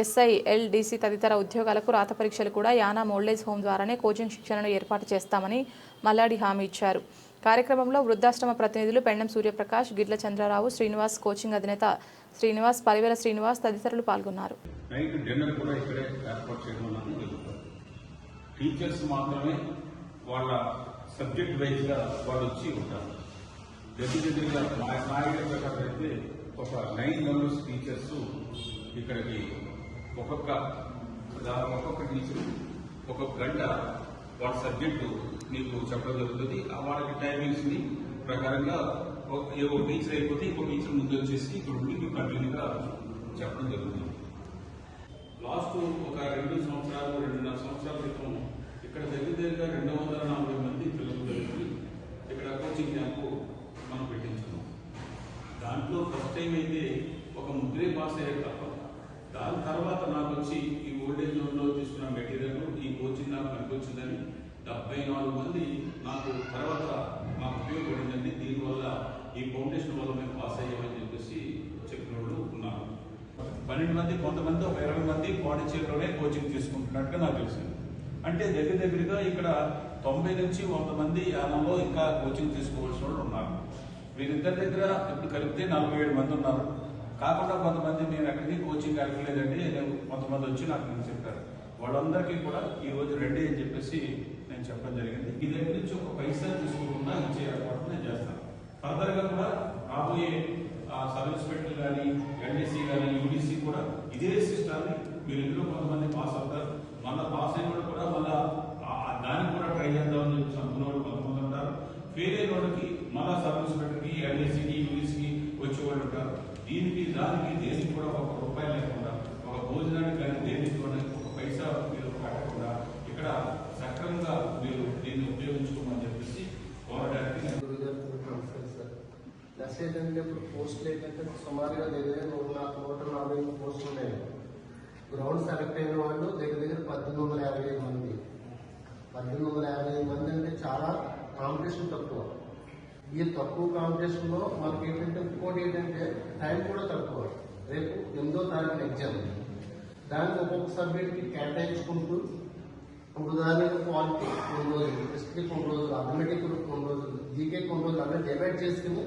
ఎస్ఐ, ఎల్డీసీ తదితర ఉద్యోగాలకు రాత పరీక్షలు కూడా యానా ఓల్డేజ్ హోమ్ ద్వారానే కోచింగ్ శిక్షణను ఏర్పాటు చేస్తామని మల్లాడి హామీ ఇచ్చారు. కార్యక్రమంలో వృద్ధాశ్రమ ప్రతినిధులు పెండం సూర్యప్రకాష్, గిడ్ల చంద్రరావు, శ్రీనివాస్, కోచింగ్ అధినేత శ్రీనివాస్, పరివేల శ్రీనివాస్ తదితరులు పాల్గొన్నారు. టీచర్స్ మాత్రమే వాళ్ళ సబ్జెక్ట్ వైజ్గా వాళ్ళు వచ్చి ఉంటారు. దగ్గరగా మా ఐడియా ప్రకారం అయితే ఒక 9 మెంబర్స్ టీచర్స్ ఇక్కడికి ఒక్కొక్క టీచర్ ఒక్కొక్క గంట వాళ్ళ సబ్జెక్టు మీకు చెప్పడం జరుగుతుంది. వాళ్ళకి టైమింగ్స్ని ప్రకారంగా ఒక టీచర్ అయిపోతే ఇంకో టీచర్ ముందు వచ్చేసి ఇప్పుడు మీకు కంటిన్యూగా చెప్పడం జరుగుతుంది. లాస్ట్ ఒక 2 సంవత్సరాలు 2.5 సంవత్సరాల క్రితం ఇక్కడ దగ్గరగా 240 మంది పిల్లలు కలిపి ఇక్కడ కోచింగ్ క్యాంపు మనం పెట్టించుకున్నాం. దాంట్లో ఫస్ట్ టైం అయితే ఒక 3 పాస్ అయ్యారు తప్ప. దాని తర్వాత నాకు వచ్చి ఈ ఓల్డేజ్ హోమ్లో తీసుకున్న మెటీరియల్ ఈ కోచింగ్ నాకు పనికొచ్చిందని 74 మంది నాకు తర్వాత నాకు ఉపయోగపడిందండి. దీనివల్ల ఈ ఫౌండేషన్ వల్ల మేము పాస్ అయ్యామని చెప్పేసి చెప్పిన వాళ్ళు ఉన్నారు. 12 మంది, కొంతమంది ఒక 20 మంది పాండిచేరిలోనే కోచింగ్ తీసుకుంటున్నట్టుగా నాకు తెలిసింది. అంటే దగ్గరగా ఇక్కడ 90 నుంచి 100 మంది యానంలో ఇంకా కోచింగ్ తీసుకోవాల్సిన వాళ్ళు ఉన్నారు. వీరిద్దరి దగ్గర ఇప్పుడు కలిపితే 47 మంది ఉన్నారు. కాకుండా కొంతమంది మేము ఎక్కడికి కోచింగ్ కలగలేదండి, కొంతమంది వచ్చి నాకు చెప్పారు. వాళ్ళందరికీ కూడా ఈ రోజు రెడీ అని చెప్పేసి నేను చెప్పడం జరిగింది. ఈ దగ్గర నుంచి ఒక పైసా తీసుకోకుండా ఇచ్చే ఏర్పాటు నేను చేస్తాను. ఫర్దర్గా కూడా రాబోయే సబ్ ఇన్స్పెక్టర్ కానీ, ఎల్డీసీ కానీ, యూడీసీ కూడా ఇదే సిస్టాన్ని మీరు ఇందులో కొంతమంది పాస్ అవుతారు. మళ్ళీ పాస్ అయిన కూడా మళ్ళీ దానికి కూడా ట్రై చేద్దామని చెప్పి అనుకున్న వాళ్ళు కొంతమంది ఉంటారు. ఫెయిల్ అయిన వాళ్ళకి మళ్ళీ సబ్ ఇన్స్పెక్టర్కి, ఎల్డీసీకి, యూడీసీకి వచ్చేవాళ్ళు ఉంటారు. దానికి దేనికి కూడా ₹1 లేకుండా, ఒక భోజనానికి కానీ దేనికి కూడా ఒక పైసా మీరు కట్టకుండా ఇక్కడ సక్రమంగా మీరు దీన్ని ఉపయోగించుకోమని చెప్పేసి కోరడానికి ప్లస్ ఏంటంటే ఇప్పుడు పోస్టులు ఏంటంటే సుమారుగా దగ్గర 140 పోస్టులు ఉన్నాయి. గ్రౌండ్ సెలెక్ట్ అయిన వాళ్ళు దగ్గర 1855 మంది. 1855 మంది అంటే చాలా కాంపిటీషన్ తక్కువ. ఈ తక్కువ కాంపిటీషన్లో మనకి ఏంటంటే ఇంకోటి ఏంటంటే టైం కూడా తక్కువ. రేపు 8వ తారీఖున ఎగ్జామ్. దాన్ని ఒక్కొక్క సబ్జెక్ట్కి కేటాయించుకుంటూ ఉదాహరణకు క్వాలిటీ కొన్ని రోజులు, హిస్టరీ కొన్ని రోజులు, అథమెటిక్ కొన్ని రోజులు, జీకే కొన్ని రోజులు అలా డివైడ్ చేసుకుని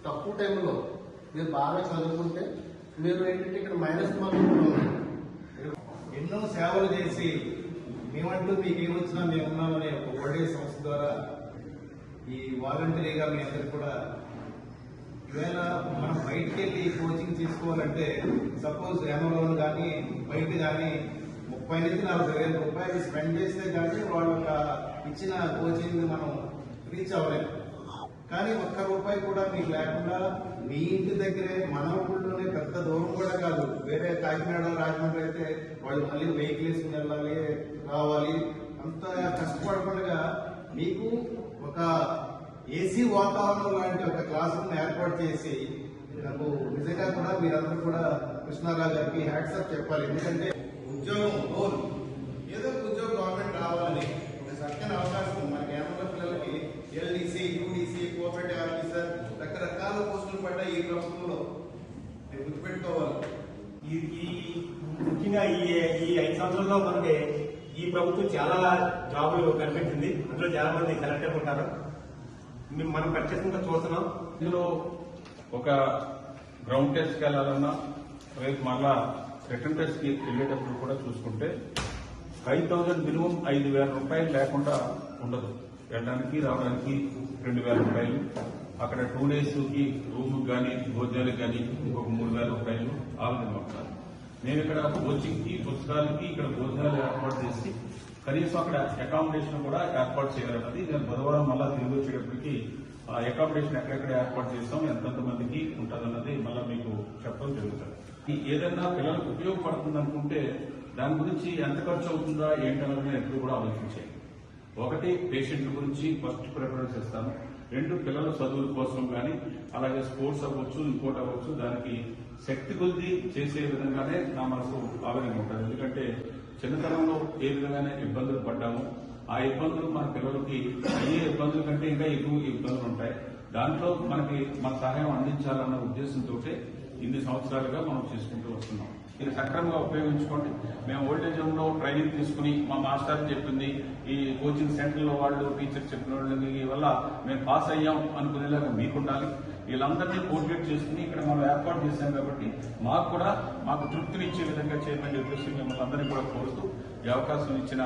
తక్కువ టైంలో మీరు బాగా చదువుకుంటే మీరు ఏంటంటే ఇక్కడ మైనస్ మార్కులు ఉన్నాయి. ఎన్నో సేవలు చేసి మేమంటూ మీకు ఏమొచ్చినా మేమున్నామనే ఒక ఓల్డేజ్ సంస్థ ద్వారా ఈ వాలంటరీగా మీ అందరికి కూడా ఈవేళ మనం బయటికి వెళ్ళి కోచింగ్ తీసుకోవాలంటే సపోజ్ యానోలోన్ కానీ బయట కానీ 30 నుంచి 40,000 రూపాయలు స్పెండ్ చేస్తే కానీ వాళ్ళ ఇచ్చిన కోచింగ్ మనం రీచ్ అవ్వలేము. కానీ ₹1 కూడా మీకు లేకుండా మీ ఇంటి దగ్గరే మన ఊళ్ళోనే పెద్ద దూరం కూడా కాదు, వేరే కాకినాడ, రాజమండ్రి అయితే వాళ్ళు మళ్ళీ వెహికల్ వేసుకుని వెళ్ళాలి, రావాలి, అంత కష్టపడకుండా మీకు ఒక ఏసీ వాతావరణం లాంటి ఒక క్లాస్ రూమ్ ఏర్పాటు చేసి నాకు నిజంగా కూడా మీరందరూ కూడా కృష్ణారావు గారికి హ్యాట్సప్ చెప్పాలి. ఎందుకంటే ఉద్యోగం రోల్ ఏదో ఉద్యోగం గవర్నమెంట్ రావాలని ఒక చక్కని అవకాశం మనకి ఏమన్నా పిల్లలకి ఎల్డీసీ, యూడీసీ, కోఆపరేటివ్ ఆఫీసర్ రకరకాల పోస్టులు పడ్డాయి ఈ ప్రభుత్వంలో. మీరు గుర్తుపెట్టుకోవాలి. ముఖ్యంగా ఈ 5 సంవత్సరాల్లో మనకి ఈ ప్రభుత్వం చాలా జాబులు కనిపెట్టింది. అందులో చాలా మంది సెలెక్ట్ అయిపోతారు. మనం ప్రత్యేకంగా చూస్తున్నాం. ఇందులో ఒక గ్రౌండ్ టెస్ట్కి వెళ్ళాలన్నా రేపు మళ్ళా రిటర్న్ టెస్ట్కి వెళ్ళేటప్పుడు కూడా చూసుకుంటే 5,000 మినిమం 5,000 రూపాయలు లేకుండా ఉండదు. వెళ్ళడానికి రావడానికి 2,000 రూపాయలు, అక్కడ 2 డేస్కి రూమ్కి కానీ భోజనాలకు కానీ ఇంకొక 3,000 రూపాయలు ఆ విధంగా ఉంటారు. మేము ఇక్కడ కోచింగ్కి పుస్తకాలకి ఇక్కడ భోజనాలు ఏర్పాటు చేసి కనీసం అక్కడ అకామిడేషన్ కూడా ఏర్పాటు చేయాలన్నది నేను బుధవారం మళ్ళా తిరిగి వచ్చేటప్పటికి ఆ అకామిడేషన్ ఎక్కడెక్కడ ఏర్పాటు చేస్తాం, ఎంతెంత మందికి ఉంటుందన్నది మళ్ళీ మీకు చెప్పడం జరుగుతుంది. ఏదైనా పిల్లలకు ఉపయోగపడుతుంది అనుకుంటే దాని గురించి ఎంత ఖర్చు అవుతుందా ఏంటన్నది ఎప్పుడు కూడా ఆలోచించాయి. ఒకటి పేషెంట్ గురించి ఫస్ట్ ప్రిఫరెన్స్ ఇస్తాను. 2 పిల్లల చదువుల కోసం కానీ అలాగే స్పోర్ట్స్ అవ్వచ్చు, ఇంకోటి అవ్వచ్చు, దానికి శక్తి కొద్ది చేసే విధంగానే నా మనసు ఆవేదన ఉంటుంది. ఎందుకంటే చిన్నతనంలో ఏ విధంగానే ఇబ్బందులు పడ్డాము, ఆ ఇబ్బందులు మన పిల్లలకి అయ్యే ఇబ్బందుల కంటే ఇంకా ఎక్కువ ఇబ్బందులు ఉంటాయి. దాంట్లో మనకి మన సహాయం అందించాలన్న ఉద్దేశంతో ఇన్ని సంవత్సరాలుగా మనం చేసుకుంటూ వస్తున్నాం. ఇది సక్రమంగా ఉపయోగించుకోండి. మేము ఓల్డేజ్ హోమ్లో ట్రైనింగ్ తీసుకుని మా మాస్టర్ చెప్పింది, ఈ కోచింగ్ సెంటర్లో వాళ్ళు టీచర్ చెప్పిన వాళ్ళకి వల్ల మేము పాస్ అయ్యాం అనుకునేలాగా మీకుండాలి. వీళ్ళందరినీ మోటివేట్ చేసుకుని ఇక్కడ మనం ఏర్పాటు చేశాం కాబట్టి మాకు తృప్తినిచ్చే విధంగా చేయమని చెప్పేసి మిమ్మల్ని అందరినీ కూడా కోరుతూ ఈ అవకాశం ఇచ్చిన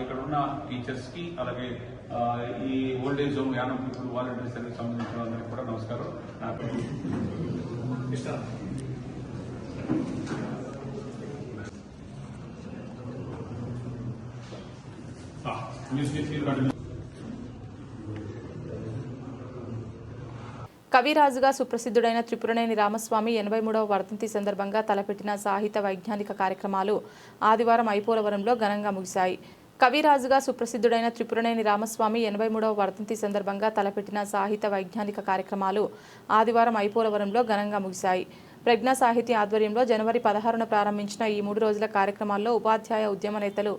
ఇక్కడ ఉన్న టీచర్స్కి అలాగే ఈ ఓల్డేజ్ హోమ్ యానం పీపుల్ వాలంటీర్ సర్వీస్ సంబంధించిన అందరికీ కూడా నమస్కారం. నాకు ఇష్టం. కవిరాజుగా సుప్రసిద్ధుడైన త్రిపురనేని రామస్వామి 83వ వర్ధంతి సందర్భంగా తలపెట్టిన సాహిత్య వైజ్ఞానిక కార్యక్రమాలు ఆదివారం ఐపోలవరంలో ఘనంగా ముగిశాయి. కవిరాజుగా సుప్రసిద్ధుడైన త్రిపురనేని రామస్వామి 83వ వర్ధంతి సందర్భంగా తలపెట్టిన సాహిత్య వైజ్ఞానిక కార్యక్రమాలు ఆదివారం ఐపోలవరంలో ఘనంగా ముగిశాయి. ప్రజ్ఞా సాహితీ ఆధ్వర్యంలో జనవరి 16న ప్రారంభించిన ఈ 3 రోజుల కార్యక్రమాల్లో ఉపాధ్యాయ ఉద్యమ నేతలు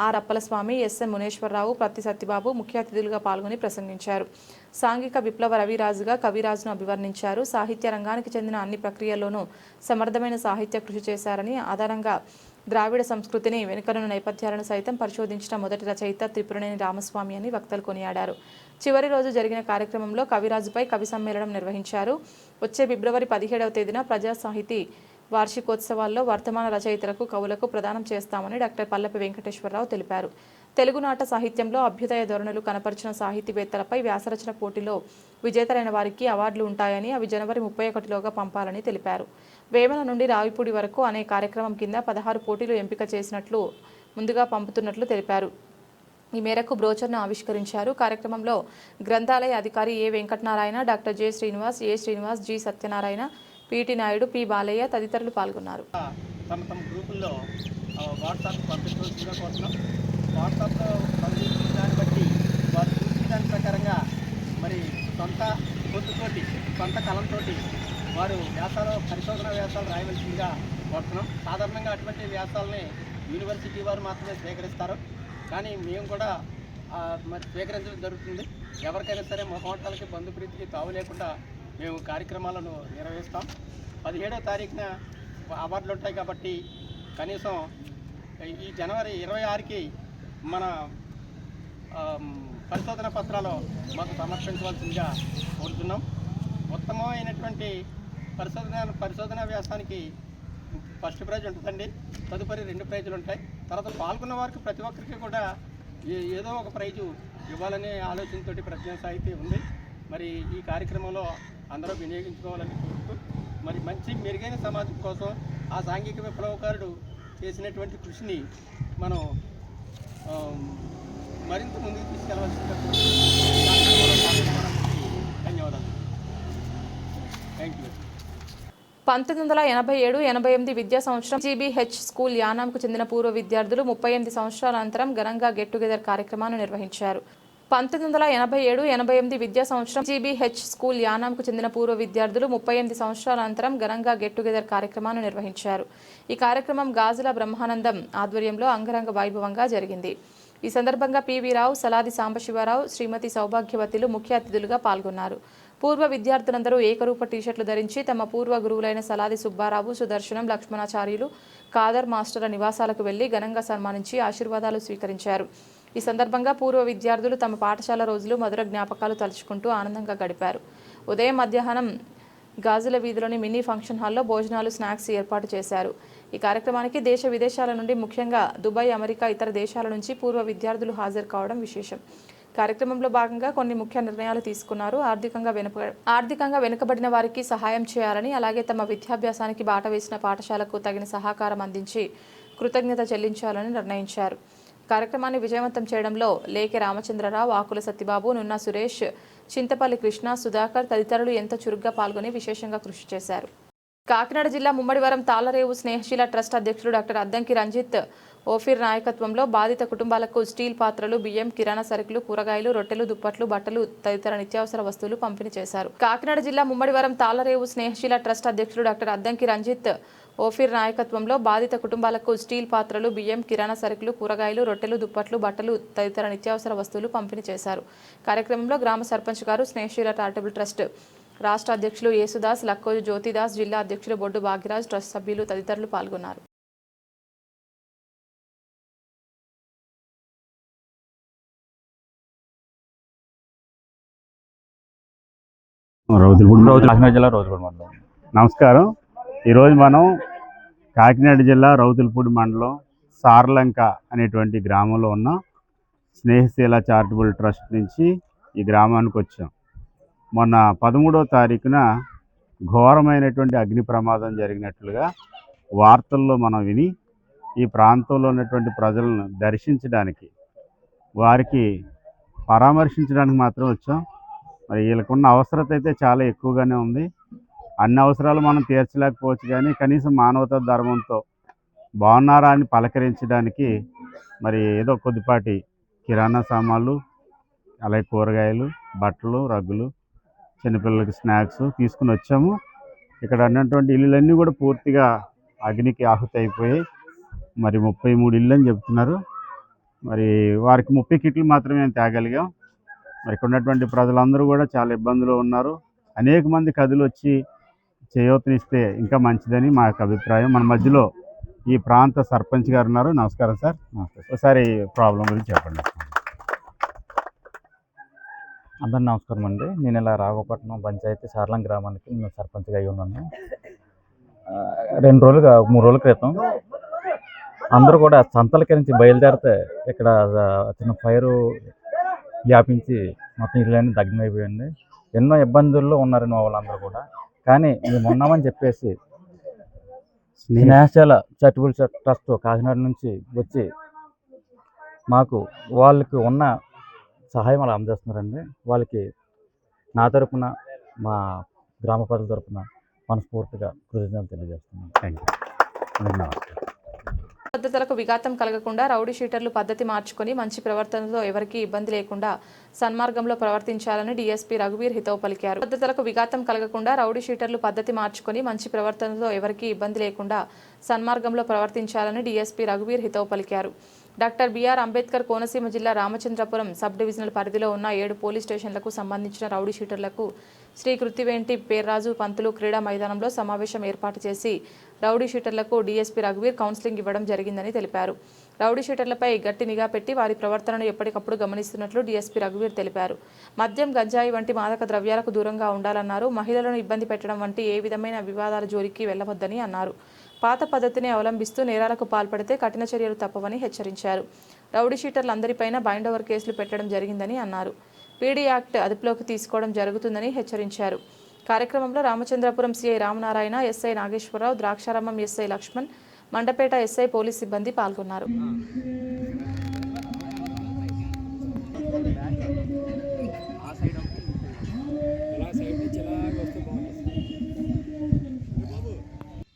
ఆర్ అప్పలస్వామి, ఎస్ఎం మునేశ్వరరావు, ప్రత్తి సత్యబాబు ముఖ్య అతిథులుగా పాల్గొని ప్రసంగించారు. సాంఘిక విప్లవ రవిరాజుగా కవిరాజును అభివర్ణించారు. సాహిత్య రంగానికి చెందిన అన్ని ప్రక్రియల్లోనూ సమర్థమైన సాహిత్య కృషి చేశారని, ఆధారంగా ద్రావిడ సంస్కృతిని వెనుకనున్న నేపథ్యాలను సైతం పరిశోధించిన మొదటి రచయిత త్రిపురనేని రామస్వామి అని వక్తలు కొనియాడారు. చివరి రోజు జరిగిన కార్యక్రమంలో కవిరాజుపై కవి సమ్మేళనం నిర్వహించారు. వచ్చే ఫిబ్రవరి 17వ తేదీన ప్రజా సాహితీ వార్షికోత్సవాల్లో వర్తమాన రచయితలకు, కవులకు ప్రదానం చేస్తామని డాక్టర్ పల్లపి వెంకటేశ్వరరావు తెలిపారు. తెలుగునాట సాహిత్యంలో అభ్యుదయ ధోరణులు కనపరిచిన సాహితీవేత్తలపై వ్యాసరచన పోటీలో విజేతలైన వారికి అవార్డులు ఉంటాయని, అవి జనవరి 31లోగా పంపాలని తెలిపారు. వేమన నుండి రావిపూడి వరకు అనే కార్యక్రమం కింద 16 పోటీలు ఎంపిక చేసినట్లు ముందుగా పంపుతున్నట్లు తెలిపారు. ఈ మేరకు బ్రోచర్ను ఆవిష్కరించారు. కార్యక్రమంలో గ్రంథాలయ అధికారి A Venkatanarayana, doctor J Srinivas, A Srinivas, G Satyanarayana, PT Naidu, P Balayya తదితరులు పాల్గొన్నారు. తమ గ్రూపుల్లో వాట్సాప్ పంపించవలసిందిగా కోరుతున్నాం. వాట్సాప్లో పంపించిన దాన్ని బట్టి వారు చూసిన దాని ప్రకారంగా మరి సొంత పొద్దుతోటి సొంత కలంతో వారు పరిశోధన వ్యాసాలు రాయవలసిందిగా కోరుతున్నాం. సాధారణంగా అటువంటి వ్యాసాలని యూనివర్సిటీ వారు మాత్రమే స్వీకరిస్తారు, కానీ మేము కూడా మరి స్వీకరించడం జరుగుతుంది. ఎవరికైనా సరే మొహమాటాలకి బంధుప్రీతికి తావు లేకుండా మేము కార్యక్రమాలను నిర్వహిస్తాం. 17వ తారీఖున అవార్డులు ఉంటాయి కాబట్టి కనీసం ఈ జనవరి 26కి మన పరిశోధన పత్రాలు మాకు సమర్పించవలసిందిగా కోరుతున్నాం. ఉత్తమమైనటువంటి పరిశోధన వ్యాసానికి ఫస్ట్ ప్రైజ్ ఉంటుందండి, తదుపరి 2 ప్రైజులు ఉంటాయి. తర్వాత పాల్గొన్న వారికి ప్రతి ఒక్కరికి కూడా ఏదో ఒక ప్రైజు ఇవ్వాలనే ఆలోచనతోటి ప్రజ్ఞా సాహితీ ఉంది. మరి ఈ కార్యక్రమంలో అందరూ వినియోగించుకోవాలని కోరుతూ, మరి మంచి మెరుగైన సమాజం కోసం ఆ సాంఘిక విప్లవకారుడు చేసినటువంటి కృషిని మనం మరింత ముందుకు తీసుకెళ్లవలసిందిగా ధన్యవాదాలు. Thank you. 1987-88 విద్యా సంవత్సరం జీబీహెచ్ స్కూల్ యానాంకు చెందిన పూర్వ విద్యార్థులు 38 సంవత్సరాల అనంతరం ఘనంగా గెట్ టుగెదర్ కార్యక్రమాన్ని నిర్వహించారు. 1987-88 విద్యా సంవత్సరం జీబీహెచ్ స్కూల్ యానాంకు చెందిన పూర్వ విద్యార్థులు 38 సంవత్సరాల అనంతరం ఘనంగా గెట్ టుగెదర్ కార్యక్రమాన్ని నిర్వహించారు. ఈ కార్యక్రమం గాజుల బ్రహ్మానందం ఆధ్వర్యంలో అంగరంగ వైభవంగా జరిగింది. ఈ సందర్భంగా పివి రావు, సలాది సాంబశివరావు, శ్రీమతి సౌభాగ్యవతిలు ముఖ్య అతిథులుగా పాల్గొన్నారు. పూర్వ విద్యార్థులందరూ ఏకరూప టీషర్ట్లు ధరించి తమ పూర్వ గురువులైన సలాది సుబ్బారావు, సుదర్శనం, లక్ష్మణాచార్యులు, కాదర్ మాస్టర్ల నివాసాలకు వెళ్లి ఘనంగా సన్మానించి ఆశీర్వాదాలు స్వీకరించారు. ఈ సందర్భంగా పూర్వ విద్యార్థులు తమ పాఠశాల రోజులు మధుర జ్ఞాపకాలు తలుచుకుంటూ ఆనందంగా గడిపారు. ఉదయం మధ్యాహ్నం గాజుల వీధిలోని మినీ ఫంక్షన్ హాల్లో భోజనాలు, స్నాక్స్ ఏర్పాటు చేశారు. ఈ కార్యక్రమానికి దేశ విదేశాల నుండి ముఖ్యంగా దుబాయ్, అమెరికా, ఇతర దేశాల నుంచి పూర్వ విద్యార్థులు హాజరు కావడం విశేషం. కార్యక్రమంలో భాగంగా కొన్ని ముఖ్య నిర్ణయాలు తీసుకున్నారు. ఆర్థికంగా వెనుకబడిన వారికి సహాయం చేయాలని, అలాగే తమ విద్యాభ్యాసానికి బాట వేసిన పాఠశాలకు తగిన సహకారం అందించి కృతజ్ఞత చెల్లించాలని నిర్ణయించారు. కార్యక్రమాన్ని విజయవంతం చేయడంలో లేకె రామచంద్రరావు, ఆకుల సత్యబాబు, నున్నా సురేష్, చింతపల్లి కృష్ణ, సుధాకర్ తదితరులు ఎంతో చురుగ్గా పాల్గొని విశేషంగా కృషి చేశారు. కాకినాడ జిల్లా ముమ్మడివరం తాళ్లరేవు స్నేహశీల ట్రస్ట్ అధ్యక్షుడు డాక్టర్ అద్దంకి రంజిత్ ఓఫీర్ నాయకత్వంలో బాధిత కుటుంబాలకు స్టీల్ పాత్రలు, బియ్యం, కిరాణా సరుకులు, కూరగాయలు, రొట్టెలు, దుప్పట్లు, బట్టలు తదితర నిత్యావసర వస్తువులు పంపిణీ చేశారు. కాకినాడ జిల్లా ముమ్మడివరం తాళ్లరేవు స్నేహశీల ట్రస్ట్ అధ్యక్షుడు డాక్టర్ అద్దంకి రంజిత్ ఓఫీర్ నాయకత్వంలో బాధిత కుటుంబాలకు స్టీల్ పాత్రలు, బియ్యం, కిరాణా సరుకులు, కూరగాయలు, రొట్టెలు, దుప్పట్లు, బట్టలు తదితర నిత్యావసర వస్తువులు పంపిణీ చేశారు. కార్యక్రమంలో గ్రామ సర్పంచ్ గారు, స్నేహశీల చారిటబుల్ ట్రస్ట్ రాష్ట్ర అధ్యక్షులు యేసుదాస్, లక్కోజు జ్యోతిదాస్, జిల్లా అధ్యక్షులు బొడ్డు భాగ్యరాజ్, ట్రస్ట్ సభ్యులు తదితరులు పాల్గొన్నారు. కాకినాడ జిల్లా రౌతులపూడి మండలం. నమస్కారం. ఈరోజు మనం కాకినాడ జిల్లా రౌతులపూడి మండలం సార్లంక అనేటువంటి గ్రామంలో ఉన్న స్నేహశీల చారిటబుల్ ట్రస్ట్ నుంచి ఈ గ్రామానికి వచ్చాం. మొన్న 13వ తారీఖున ఘోరమైనటువంటి అగ్ని ప్రమాదం జరిగినట్లుగా వార్తల్లో మనం విని ఈ ప్రాంతంలో ఉన్నటువంటి ప్రజలను దర్శించడానికి, వారికి పరామర్శించడానికి మాత్రం వచ్చాం. మరి వీళ్ళకున్న అవసరత అయితే చాలా ఎక్కువగానే ఉంది. అన్ని అవసరాలు మనం తీర్చలేకపోవచ్చు, కానీ కనీసం మానవతా ధర్మంతో బాగున్నారా అని పలకరించడానికి మరి ఏదో కొద్దిపాటి కిరాణా సామాన్లు, అలాగే కూరగాయలు, బట్టలు, రగ్గులు, చిన్నపిల్లలకి స్నాక్స్ తీసుకుని వచ్చాము. ఇక్కడ ఉన్నటువంటి ఇళ్ళన్నీ కూడా పూర్తిగా అగ్నికి ఆహుతి అయిపోయాయి. మరి 33 ఇళ్ళు అని చెప్తున్నారు. మరి వారికి 30 కిట్లు మాత్రమే తేగలిగాం. మరి ఇక్కడ ఉన్నటువంటి ప్రజలందరూ కూడా చాలా ఇబ్బందులు ఉన్నారు. అనేక మంది కథలు వచ్చి చేయూతనిస్తే ఇంకా మంచిదని మా యొక్క అభిప్రాయం. మన మధ్యలో ఈ ప్రాంత సర్పంచ్ గారు ఉన్నారు. నమస్కారం సార్. ఒకసారి ప్రాబ్లం గురించి చెప్పండి. అందరూ నమస్కారం అండి. నేను ఇలా రాఘవపట్నం పంచాయతీ సార్లం గ్రామానికి నేను సర్పంచ్గా అయి ఉన్నాను. 3 రోజుల క్రితం అందరూ కూడా సంతలకి నుంచి బయలుదేరితే ఇక్కడ చిన్న ఫైరు వ్యాపించి మొత్తం ఇళ్ళని దగ్ధమైపోయింది. ఎన్నో ఇబ్బందుల్లో ఉన్నారని వాళ్ళందరూ కూడా. కానీ మేము ఉన్నామని చెప్పేసి స్నేహశీల చారిటబుల్ ట్రస్ట్ కాకినాడ నుంచి వచ్చి మాకు వాళ్ళకి ఉన్న సహాయం అలా అందజేస్తున్నారండి. వాళ్ళకి నా తరపున, మా గ్రామ ప్రజల తరపున మనస్ఫూర్తిగా కృతజ్ఞతలు తెలియజేస్తున్నాను. Thank you. పద్ధతులకు విఘాతం కలగకుండా రౌడీ షీటర్లు పద్ధతి మార్చుకొని మంచి ప్రవర్తనతో ఎవరికీ ఇబ్బంది లేకుండా సన్మార్గంలో ప్రవర్తించాలని డీఎస్పీ రఘువీర్ హితవు పలికారు. పద్ధతులకు విఘాతం కలగకుండా రౌడీ షీటర్లు పద్ధతి మార్చుకొని మంచి ప్రవర్తనతో ఎవరికీ ఇబ్బంది లేకుండా సన్మార్గంలో ప్రవర్తించాలని డీఎస్పీ రఘువీర్ హితవు పలికారు. డాక్టర్ బిఆర్ అంబేద్కర్ కోనసీమ జిల్లా రామచంద్రపురం సబ్ డివిజనల్ పరిధిలో ఉన్న 7 పోలీస్ స్టేషన్లకు సంబంధించిన రౌడీ షీటర్లకు శ్రీ కృత్తివేంటి పేర్రాజు పంతులు క్రీడా మైదానంలో సమావేశం ఏర్పాటు చేసి రౌడీ షీటర్లకు డీఎస్పీ రఘువీర్ కౌన్సిలింగ్ ఇవ్వడం జరిగిందని తెలిపారు. రౌడీ షీటర్లపై గట్టి నిఘా పెట్టి వారి ప్రవర్తనను ఎప్పటికప్పుడు గమనిస్తున్నట్లు డీఎస్పీ రఘువీర్ తెలిపారు. మద్యం, గంజాయి వంటి మాదక ద్రవ్యాలకు దూరంగా ఉండాలన్నారు. మహిళలను ఇబ్బంది పెట్టడం వంటి ఏ విధమైన వివాదాల జోలికి వెళ్లవద్దని అన్నారు. పాత పద్ధతిని అవలంబిస్తూ నేరాలకు పాల్పడితే కఠిన చర్యలు తప్పవని హెచ్చరించారు. రౌడీ షీటర్లందరిపైన బైండ్ ఓవర్ కేసులు పెట్టడం జరిగిందని అన్నారు. పీడీ యాక్ట్ అదుపులోకి తీసుకోవడం జరుగుతుందని హెచ్చరించారు. కార్యక్రమంలో Ramachandrapuram CI Ramanarayana, SI Nageswararao, Draksharamam SI Lakshman, Mandapeta SI police సిబ్బంది పాల్గొన్నారు.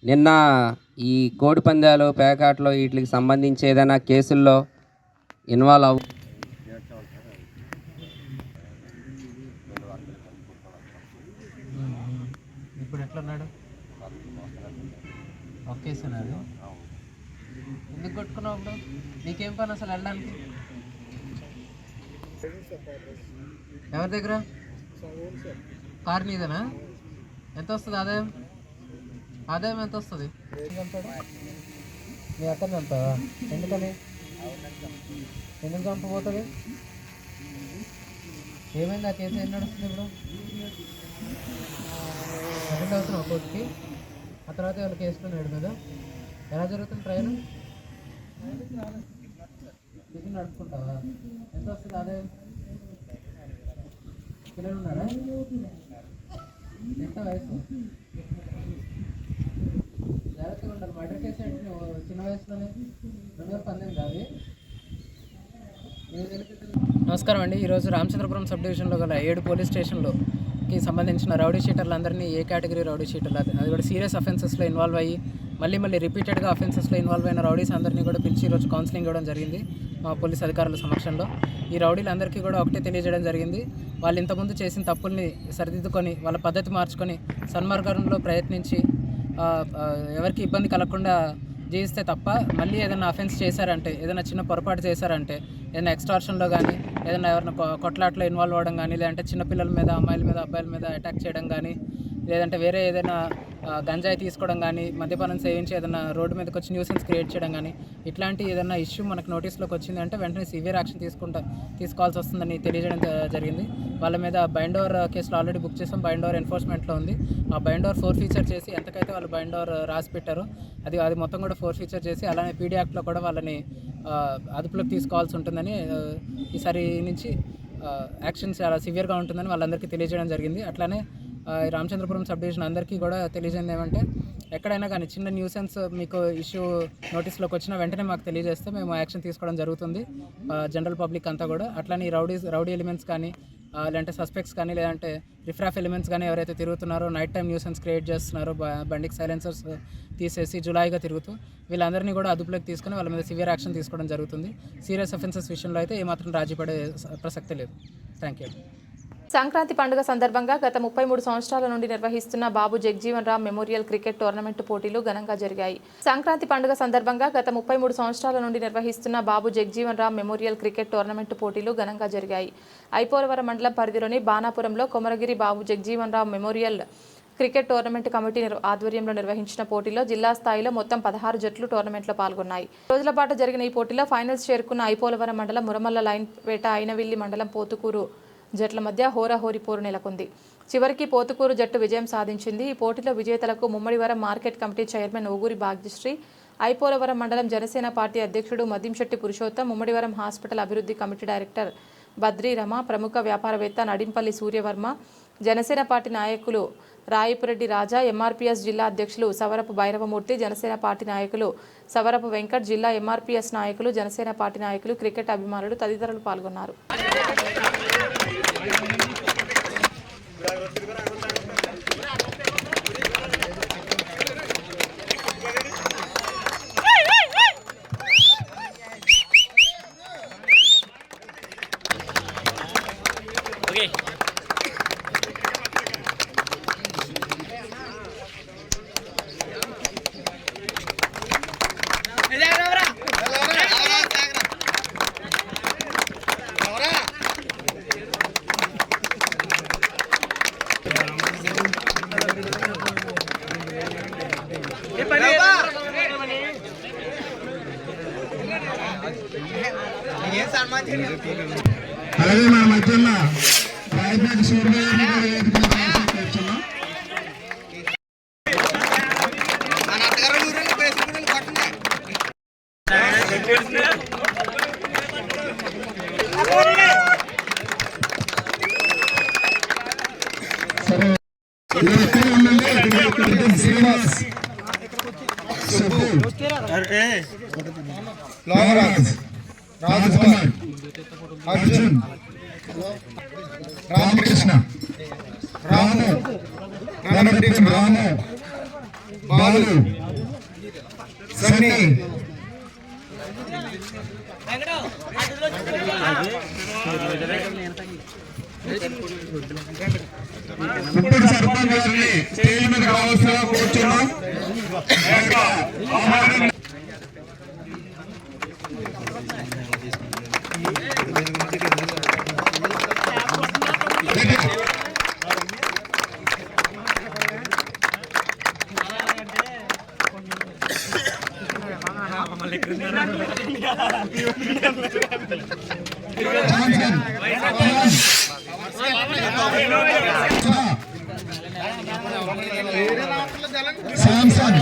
నిన్న ఈ కోడి పందాలు, పేకాట్లు వీటికి సంబంధించి ఏదైనా కేసుల్లో ఇన్వాల్వ్ అవ్వ ఇప్పుడు ఎట్లున్నాడు? Okay sir. అది ఎందుకు కొట్టుకున్నావు? ఇప్పుడు నీకేం పని అసలు వెళ్ళడానికి? ఎవరి దగ్గర? కార్ నీదేనా? ఎంత వస్తుంది ఆదాయం? ఆదాయం ఎంత వస్తుంది? నీ అక్కడ చంపుతావా? ఎందుకని? ఎందుకు చంపబోతుంది? ఏమైంది? ఆ కేసు ఏం నడుస్తుంది ఇప్పుడు? అటెండ్ అవుతున్నావు కోర్టుకి? ఆ తర్వాత ఏమైనా కేసులో నేడు కదా? ఎలా జరుగుతుంది ట్రైన్? టిఫిన్ నడుపుకుంటావా? ఎంత వస్తుంది అదే? పిల్లలు ఉన్నారా? ఎంత వయసు? జాగ్రత్తగా ఉండాలి. మర్డర్ కేసు అంటే నువ్వు చిన్న వయసులోనే 2018 అది. నమస్కారం అండి. ఈరోజు రామచంద్రపురం సబ్ డివిజన్లో గల 7 పోలీస్ స్టేషన్లోకి సంబంధించిన రౌడీ షీటర్లందరినీ ఏ కేటగిరీ రౌడీ షీటర్లు, అది కూడా సీరియస్ అఫెన్సెస్లో ఇన్వాల్వ్ అయ్యి మళ్ళీ రిపీటెడ్గా అఫెన్సెస్లో ఇన్వాల్వ్ అయిన రౌడీస్ అందరినీ కూడా పిలిచి ఈరోజు కౌన్సిలింగ్ ఇవ్వడం జరిగింది మా పోలీస్ అధికారుల సమక్షంలో. ఈ రౌడీలందరికీ కూడా ఒకటే తెలియజేయడం జరిగింది, వాళ్ళు ఇంతకుముందు చేసిన తప్పుల్ని సరిదిద్దుకొని వాళ్ళ పద్ధతి మార్చుకొని సన్మార్గంలో ప్రయత్నించి ఎవరికి ఇబ్బంది కలగకుండా జీవిస్తే తప్ప మళ్ళీ ఏదైనా అఫెన్స్ చేశారంటే, ఏదైనా చిన్న పొరపాటు చేశారంటే, ఏదైనా ఎక్స్టార్షన్లో కానీ, ఏదైనా ఎవరైనా కొట్లాట్లో ఇన్వాల్వ్ అవ్వడం కానీ, లేదంటే చిన్నపిల్లల మీద, అమ్మాయిల మీద, అబ్బాయిల మీద అటాక్ చేయడం కానీ, లేదంటే వేరే ఏదైనా గంజాయి తీసుకోవడం కానీ, మద్యపానం సేవించి ఏదైనా రోడ్డు మీదకి వచ్చి న్యూసెన్స్ క్రియేట్ చేయడం కానీ, ఇట్లాంటి ఏదైనా ఇష్యూ మనకు నోటీస్లోకి వచ్చిందంటే వెంటనే సివియర్ యాక్షన్ తీసుకోవాల్సి వస్తుందని తెలియజేయడం జరిగింది. వాళ్ళ మీద బైండ్ ఓవర్ కేసులు ఆల్రెడీ బుక్ చేసాం, బైండ్ ఓవర్ ఎన్ఫోర్స్మెంట్లో ఉంది. ఆ బైండ్ ఓవర్ 4 ఫీచర్ చేసి ఎంతకైతే వాళ్ళు బైండ్ ఓవర్ రాసి పెట్టారో అది మొత్తం కూడా 4 ఫీచర్ చేసి, అలానే పీడీ యాక్ట్లో కూడా వాళ్ళని అదుపులోకి తీసుకోవాల్సి ఉంటుందని, ఈసారి నుంచి యాక్షన్ చాలా సివియర్గా ఉంటుందని వాళ్ళందరికీ తెలియజేయడం జరిగింది. అట్లానే రామచంద్రపురం సబ్ డివిజన్ అందరికీ కూడా తెలియజేయండి ఏమంటే, ఎక్కడైనా కానీ చిన్న న్యూసెన్స్ మీకు ఇష్యూ నోటీస్లోకి వచ్చినా వెంటనే మాకు తెలియజేస్తే మేము యాక్షన్ తీసుకోవడం జరుగుతుంది, జనరల్ పబ్లిక్ అంతా కూడా. అట్లానే ఈ రౌడీ ఎలిమెంట్స్ కానీ, లేదంటే సస్పెక్ట్స్ కానీ, లేదంటే రిఫ్రాఫ్ ఎలిమెంట్స్ కానీ ఎవరైతే తిరుగుతున్నారో, నైట్ టైం న్యూసెన్స్ క్రియేట్ చేస్తున్నారో, బండికి సైలెన్సర్స్ తీసేసి జులాయిగా తిరుగుతూ, వీళ్ళందరినీ కూడా అదుపులోకి తీసుకొని వాళ్ళ మీద సివియర్ యాక్షన్ తీసుకోవడం జరుగుతుంది. సీరియస్ అఫెన్సెస్ విషయంలో అయితే ఏమాత్రం రాజీ పడే ప్రసక్తే లేదు. Thank you. సంక్రాంతి పండుగ సందర్భంగా గత 33 సంవత్సరాల నుండి నిర్వహిస్తున్న Babu Jagjivan Ram memorial cricket tournament పోటీలు ఘనంగా జరిగాయి. సంక్రాంతి పండుగ సందర్భంగా గత 33 సంవత్సరాల నుండి నిర్వహిస్తున్న Babu Jagjivan Ram memorial cricket tournament పోటీలు ఘనంగా జరిగాయి. ఐపోలవరం మండలం పరిధిలోని బాణాపురంలో Komaragiri Babu Jagjivan Ram memorial cricket tournament committee ఆధ్వర్యంలో నిర్వహించిన పోటీలో జిల్లా స్థాయిలో మొత్తం 16 జట్లు టోర్నమెంట్లో పాల్గొన్నాయి. రోజుల పాటు జరిగిన ఈ పోటీలో ఫైనల్స్ చేరుకున్న ఐపోలవరం మండలం మురమల్ల లైన్పేట, అయినవిల్లి మండలం పోతుకూరు జట్ల మధ్య హోరాహోరీ పోరు నెలకొంది. చివరికి పోతుకూరు జట్టు విజయం సాధించింది. ఈ పోటీలో విజేతలకు Mummidivaram market committee chairman Oguri Bhagyasri, I Polavaram మండలం జనసేన పార్టీ అధ్యక్షుడు మద్దింశెట్టి పురుషోత్తం, ముమ్మడివరం హాస్పిటల్ అభివృద్ధి కమిటీ డైరెక్టర్ బద్రీ రమ, ప్రముఖ వ్యాపారవేత్త నడింపల్లి సూర్యవర్మ, జనసేన పార్టీ నాయకులు రాయపురెడ్డి రాజా, ఎంఆర్పీఎస్ జిల్లా అధ్యక్షులు సవరపు భైరవమూర్తి, జనసేన పార్టీ నాయకులు సవరపు వెంకట్, జిల్లా ఎంఆర్పీఎస్ నాయకులు, జనసేన పార్టీ నాయకులు, క్రికెట్ అభిమానులు తదితరులు పాల్గొన్నారు. అలాగే మన మధ్య ఉన్న రాయపేట సూర్యగారిని కూర్చున్నాం. సరే ఇక్కడ ఉండండి. శ్రీనివాస్, సుబ్బు, లోహరాజ్, రాజకుమార్, అర్జున్, రామకృష్ణ, రాము, రాము, బాలు, సన్నీ, ఇప్పుడు సర్పంచ్ గారిని స్టేజ్ మీద కావాల్సిన కూర్చున్నాం. శాంసంగ్,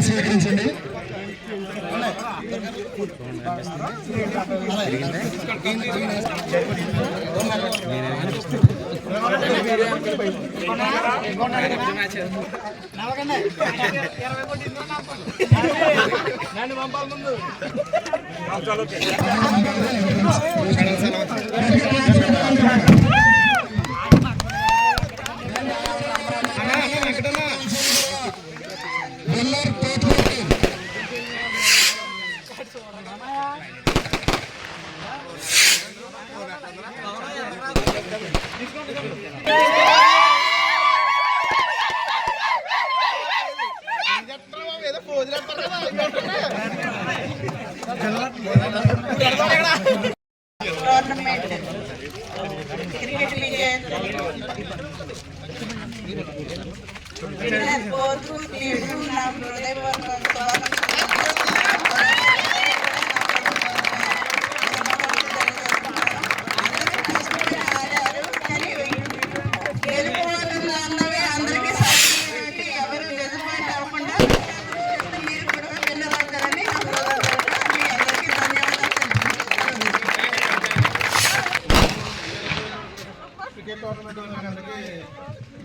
స్వీకరించండి.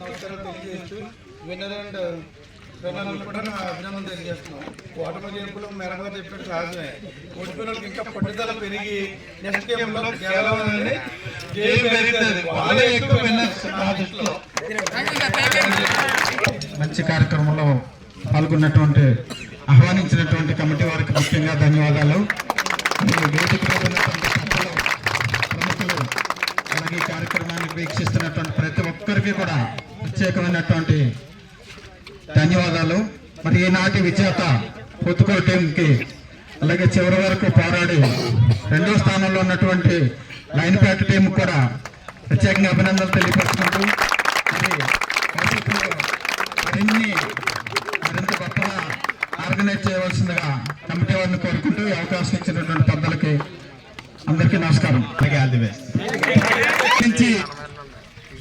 నమస్కారాలు తెలియజేస్తూ విన్నర్ అండ్ రన్నర్లు కూడా నా అభినందన తెలియజేస్తున్నాం. ఓటమి గెలుపులు మెరగా చెప్పాడు రాజే. ఓడిపోయిన వాళ్ళకి ఇంకా పట్టుదల పెరిగి నెక్స్ట్ గేమ్లో గెలవాలని గేమ్ పెరుగుతుంది. వాళ్ళే ఎక్కువ విన్నర్స్ నా దృష్టిలో. మంచి కార్యక్రమంలో పాల్గొన్నటువంటి ఆహ్వానించినటువంటి కమిటీ వారికి ముఖ్యంగా ధన్యవాదాలు. ప్రముఖులు అలాగే ఈ కార్యక్రమాన్ని వీక్షిస్తున్నటువంటి ప్రతి ఒక్కరికి కూడా ప్రత్యేకమైనటువంటి ధన్యవాదాలు. మరి ఈనాటి విజేత పొత్తుకూరు టీంకి అలాగే చివరి వరకు పోరాడి 2వ స్థానంలో ఉన్నటువంటి లైన్పేట టీం కూడా ప్రత్యేకంగా అభినందనలు తెలియపరుచుకుంటూ మరి భవిష్యత్తులో మరింత గొప్పగా ఆర్గనైజ్ చేయవలసిందిగా కమిటీ వారిని కోరుకుంటూ ఈ అవకాశం ఇచ్చినటువంటి పెద్దలకి అందరికీ నమస్కారం.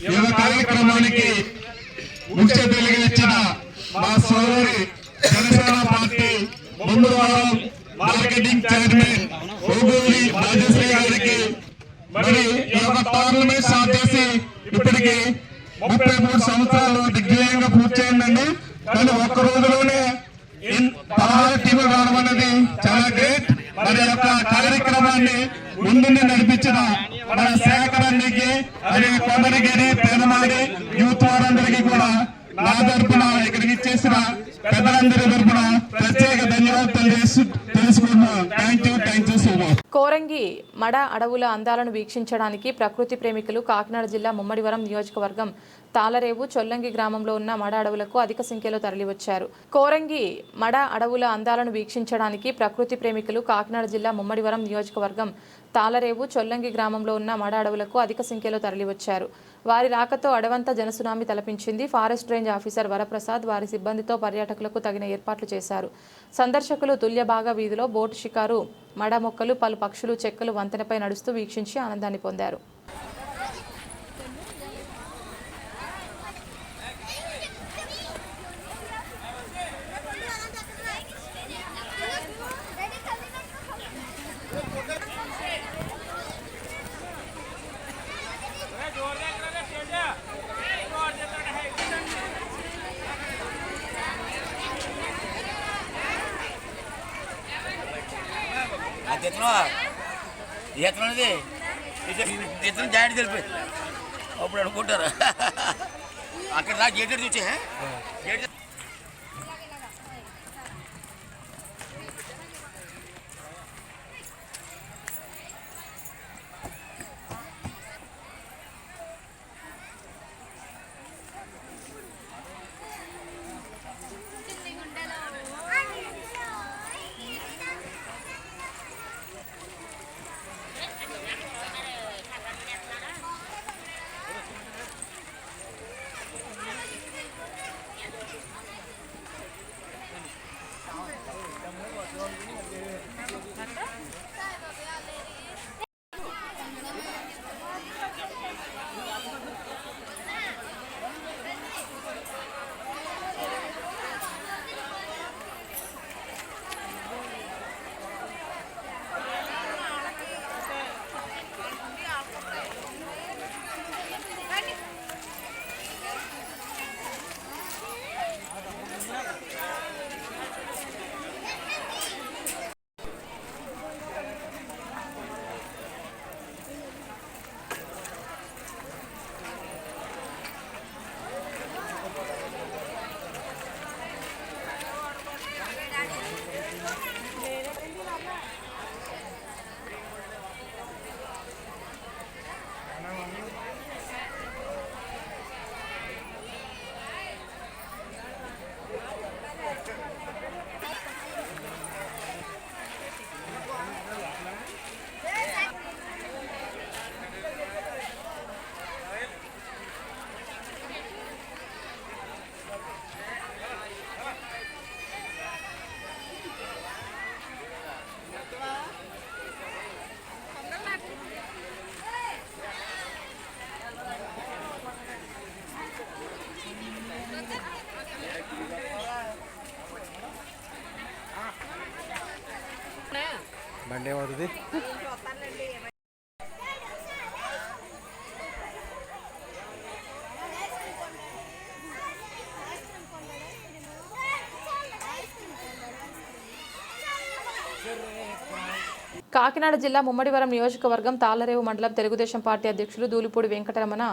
ఈ కార్యక్రమానికి ముఖ్య అతిథిగా ఇచ్చిన మా సోదరి జనసేన పార్టీ ముందువారం మార్కెటింగ్ చైర్మన్ ఓగూరి రాజశ్రీ గారికి, మరి ఈ యొక్క టోర్నమెంట్ స్టార్ట్ చేసి ఇప్పటికి 33 సంవత్సరాలు దిగ్విజయంగా పూర్తి చేయండి. కానీ ఒక్క రోజులోనే 16 టీములు రావడం అనేది చాలా గ్రేట్. మరి యొక్క కార్యక్రమాన్ని ముందుండి నడిపించిన మన సేకరణకి అదే కొండగిరి పెనమాడి యూత్ వారందరికీ కూడా నా తరఫున ఇక్కడికి ఇచ్చేసిన పెద్దలందరి తరఫున ప్రత్యేక ధన్యవాదాలు తెలుసుకుంటున్నాను. Thank you so much. Coringa మడ అడవుల అందాలను వీక్షించడానికి ప్రకృతి ప్రేమికులు కాకినాడ జిల్లా ముమ్మడివరం నియోజకవర్గం తాళరేవు చొల్లంగి గ్రామంలో ఉన్న మడ అడవులకు అధిక సంఖ్యలో తరలివచ్చారు. కోరంగి మడ అడవుల అందాలను వీక్షించడానికి ప్రకృతి ప్రేమికులు కాకినాడ జిల్లా ముమ్మడివరం నియోజకవర్గం తాళరేవు చొల్లంగి గ్రామంలో ఉన్న మడ అడవులకు అధిక సంఖ్యలో తరలివచ్చారు. వారి రాకతో అడవంతా జనసునామీ తలపించింది. ఫారెస్ట్ రేంజ్ ఆఫీసర్ వరప్రసాద్ వారి సిబ్బందితో పర్యాటకులకు తగిన ఏర్పాట్లు చేశారు. సందర్శకులు తుల్యభాగ వీధిలో బోటు షికారు, మడ మొక్కలు, పలు పక్షులు, చెక్కలు వంతెనపై నడుస్తూ వీక్షించి ఆనందాన్ని పొందారు. ఎట్లనేది ఇతను జాయింట్ తెలిపి అప్పుడు అనుకుంటారు అక్కడ రా గేట్ చూసే గేట్ చూడండి ఏమవుతుంది. కాకినాడ జిల్లా ముమ్మడివరం నియోజకవర్గం తాళ్లరేవు మండలం తెలుగుదేశం పార్టీ అధ్యక్షులు దూలిపూడి వెంకటరమణ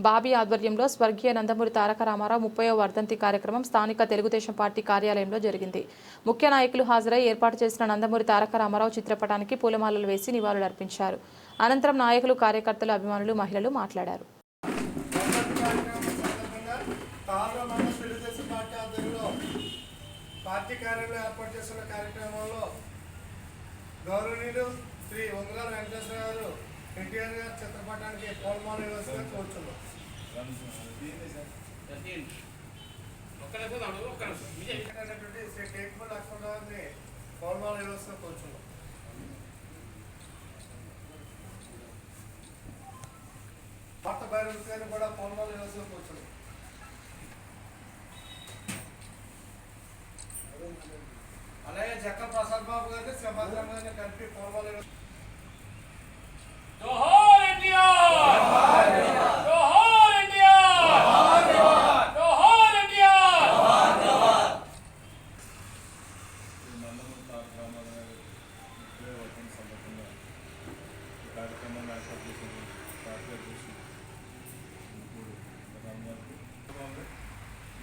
బాబీ ఆధ్వర్యంలో స్వర్గీయ నందమూరి తారక రామారావు 30వ వర్ధంతి కార్యక్రమం స్థానిక తెలుగుదేశం పార్టీ కార్యాలయంలో జరిగింది. ముఖ్య నాయకులు హాజరై ఏర్పాటు చేసిన నందమూరి తారక రామారావు చిత్రపటానికి పూలమాలలు వేసి నివాళులర్పించారు. అనంతరం నాయకులు, కార్యకర్తలు, అభిమానులు, మహిళలు మాట్లాడారు. గౌరవనీయులు శ్రీ వంగరాల వెంకటేశ్వర గారు ఎన్టీఆర్ గారి చిత్రపటానికి పూలమాల వేసుకొని కూర్చున్నాం. శ్రీ టేకుమల్ లక్ష్మణరావు గారిని పూలమాల వేసుకొని కూర్చున్నాం. భర్త భైరవ్ గారిని కూడా పూలమాల వేసుకొని కూర్చున్నాం. అలాగే జక్క ప్రసాద్ బాబు గారిని సింహాద్రం గారిని కలిపి పూలమాల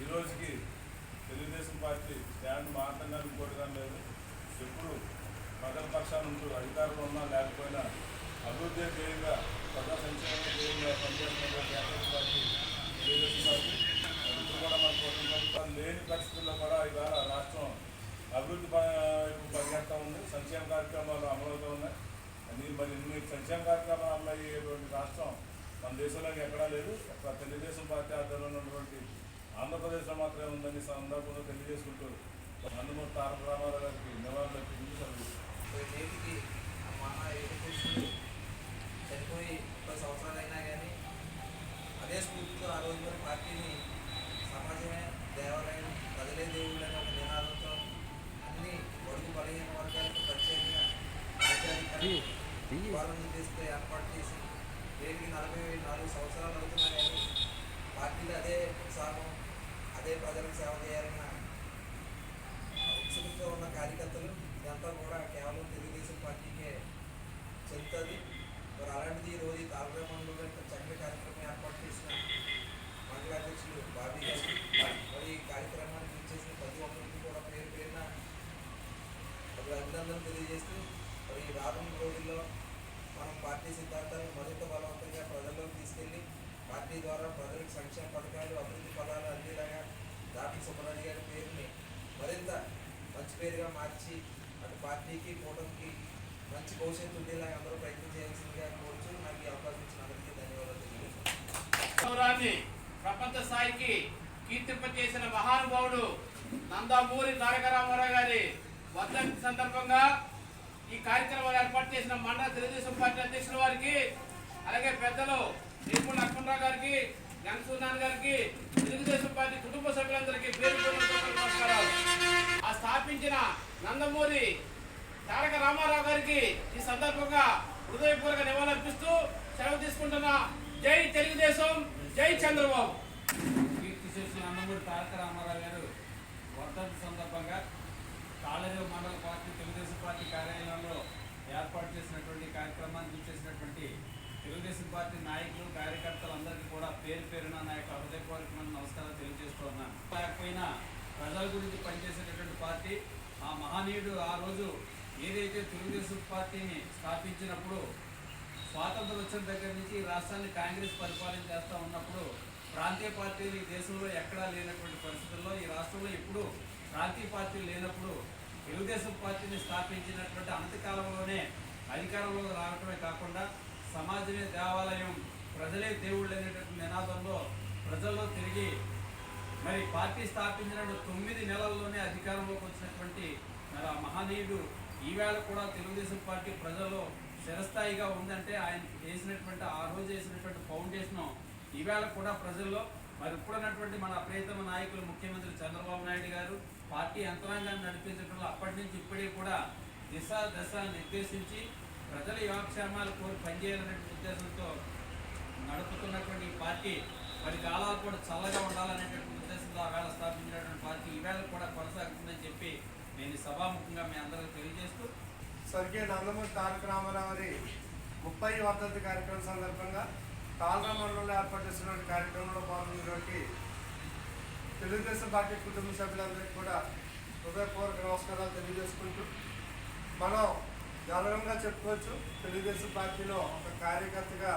ఈ రోజుకి తెలుగుదేశం పార్టీ స్టాండ్ మాట్లాడడానికి కోరడం లేదు. ఎప్పుడు ప్రజల పక్షాన్ని ఉంటూ అధికారంలో ఉన్నా లేకపోయినా అభివృద్ధి ధ్యేయంగా ప్రజా సంక్షేమ ధ్యేయంగా పనిచేస్తున్నటువంటి కాంగ్రెస్ పార్టీ తెలుగుదేశం పార్టీ ఇప్పుడు కూడా మన ప్రభుత్వం లేని పరిస్థితుల్లో కూడా ఇవాళ రాష్ట్రం అభివృద్ధి పరిగెడతా ఉంది. సంక్షేమ కార్యక్రమాలు అమలవుతూ ఉన్నాయి. మరి ఇన్ని సంక్షేమ కార్యక్రమాలు అమలయ్యేటువంటి రాష్ట్రం మన దేశంలో ఎక్కడా లేదు. తెలుగుదేశం పార్టీ ఆధ్వర్యంలో ఉన్నటువంటి ఆంధ్రప్రదేశ్లో మాత్రమే ఉందని సందర్భంలో తెలియజేసుకుంటూ నందమూరి తారక రామారావు గారికి నివాళులు నేటికి మన చనిపోయి 10 సంవత్సరాలైనా కానీ అదే స్ఫూర్తితో ఆ రోజు పార్టీని సమాజమే దేవాలయం, ప్రజలే దేవుళ్ళు అనే ఒక నినాదంతో అన్ని బడుగు బలహీన వర్గాలకు ప్రత్యేకంగా రాజ్యాధికారులను చేస్తూ ఏర్పాటు చేసి నేటికి 44 సంవత్సరాలు అవుతున్నా కానీ పార్టీలో అదే ఉత్సాహం, అదే ప్రజలకు సేవ చేయాలన్న ఉత్సుకతతో ఉన్న కార్యకర్తలు ఇదంతా కూడా కేవలం తెలుగుదేశం పార్టీకే చెందుతుంది. మరి అలాంటిది ఈరోజు ఈ తాళ్లరేవు మండలంలో చక్కటి కార్యక్రమం ఏర్పాటు చేసిన మండల అధ్యక్షులు బాబీ గారు, మరి ఈ కార్యక్రమానికి ఇచ్చేసిన ప్రతి ఒక్కరికి కూడా పేరు పేరున అభినందనలు తెలియజేస్తూ మరి రానున్న రోజుల్లో మనం పార్టీ సిద్ధాంతాలను మరింత బలవంతంగా ప్రజల్లోకి తీసుకెళ్ళి పార్టీ ద్వారా ప్రజలకు సంక్షేమ పథకాలు, అభివృద్ధి ఫలాలు అందేలాగా దాటి సుబ్బరాజు గారి పేరుని మరింత మంచి పేరుగా మార్చి అటు పార్టీకి, కూటమికి మంచి భవిష్యత్తు ఉండేలాగా అందరూ ప్రయత్నం చేయాల్సిందిగా కోరుచు నాకు ఈ అవకాశం ఇచ్చిన అందరికీ ధన్యవాదాలు తెలియజేస్తున్నాను. ప్రపంచ స్థాయికి కీర్తింపచేసిన మహానుభావుడు నందమూరి తారక రామారావు గారి వర్ధంతి సందర్భంగా ఈ కార్యక్రమాలు ఏర్పాటు చేసిన మండల తెలుగుదేశం పార్టీ అధ్యక్షుల వారికి, అలాగే పెద్దలు శ్రీపూడి లక్ష్మణరావు గారికి, గంగసూర్నాథ్ గారికి, తెలుగుదేశం పార్టీ కుటుంబ సభ్యులందరికీ పేరు నమస్కారాలు. ఆ స్థాపించిన నందమూరి తారక రామారావు గారికి ఈ సందర్భంగా హృదయపూర్వక నివాళులర్పిస్తూ సెలవు తీసుకుంటున్న జై తెలుగుదేశం, జై చంద్రబాబు. కీర్తి చేసిన నందమూరి తారక రామారావు గారు వర్ధంతి సందర్భంగా తాళ్లరేవు మండల పార్టీ తెలుగుదేశం పార్టీ కార్యాలయంలో ఏర్పాటు చేసినటువంటి కార్యక్రమానికి చేసినటువంటి తెలుగుదేశం పార్టీ నాయకులు, కార్యకర్తలందరికీ కూడా పేరు పేరున నా యొక్క హృదయపూర్వకమైన నమస్కారాలు తెలియజేస్తూ ఉన్నాను. లేకపోయినా ప్రజల గురించి పనిచేసేటటువంటి పార్టీ ఆ మహనీయుడు ఆ రోజు ఏదైతే తెలుగుదేశం పార్టీని స్థాపించినప్పుడు స్వాతంత్రం వచ్చిన దగ్గర నుంచి ఈ రాష్ట్రాన్ని కాంగ్రెస్ పరిపాలన చేస్తూ ఉన్నప్పుడు ప్రాంతీయ పార్టీలు ఈ దేశంలో ఎక్కడా లేనటువంటి పరిస్థితుల్లో, ఈ రాష్ట్రంలో ఎప్పుడు ప్రాంతీయ పార్టీలు లేనప్పుడు తెలుగుదేశం పార్టీని స్థాపించినటువంటి అనతి కాలంలోనే అధికారంలో రావటమే కాకుండా సమాజమే దేవాలయం, ప్రజలే దేవుళ్ళు అనేటటువంటి నినాదంలో ప్రజల్లో తిరిగి మరి పార్టీ స్థాపించిన 9 నెలల్లోనే అధికారంలోకి వచ్చినటువంటి మరి ఆ మహనీయుడు ఈవేళ కూడా తెలుగుదేశం పార్టీ ప్రజల్లో చిరస్థాయిగా ఉందంటే ఆయన చేసినటువంటి ఆ రోజు చేసినటువంటి ఫౌండేషన్ ఈవేళ కూడా ప్రజల్లో మరి ఇప్పుడున్నటువంటి మన ప్రియతమ నాయకులు ముఖ్యమంత్రి చంద్రబాబు నాయుడు గారు పార్టీ యంత్రాంగాన్ని నడిపించడంలో అప్పటి నుంచి ఇప్పటికీ కూడా దిశ దశ నిర్దేశించి ప్రజల యోగక్షేమాలు కోరి పనిచేయాలనే ఉద్దేశంతో నడుపుతున్నటువంటి ఈ పార్టీ మరి కాలాలు కూడా చల్లగా ఉండాలనేటువంటి ఉద్దేశంతో ఆ వేళ స్థాపించినటువంటి పార్టీ ఈవేళ కూడా కొనసాగుతుందని చెప్పి నేను సభాముఖంగా మీ అందరికీ తెలియజేస్తూ స్వర్గీయ నందమూరి తారక రామారావు గారి 30వ వర్ధంతి కార్యక్రమం సందర్భంగా తాళరామ మండలంలో ఏర్పాటు చేసినటువంటి కార్యక్రమంలో పాల్గొన్నటువంటి తెలుగుదేశం పార్టీ కుటుంబ సభ్యులందరికీ కూడా హృదయపూర్వక నమస్కారాలు తెలియజేసుకుంటూ మనం గర్వంగా చెప్పుకోవచ్చు, తెలుగుదేశం పార్టీలో ఒక కార్యకర్తగా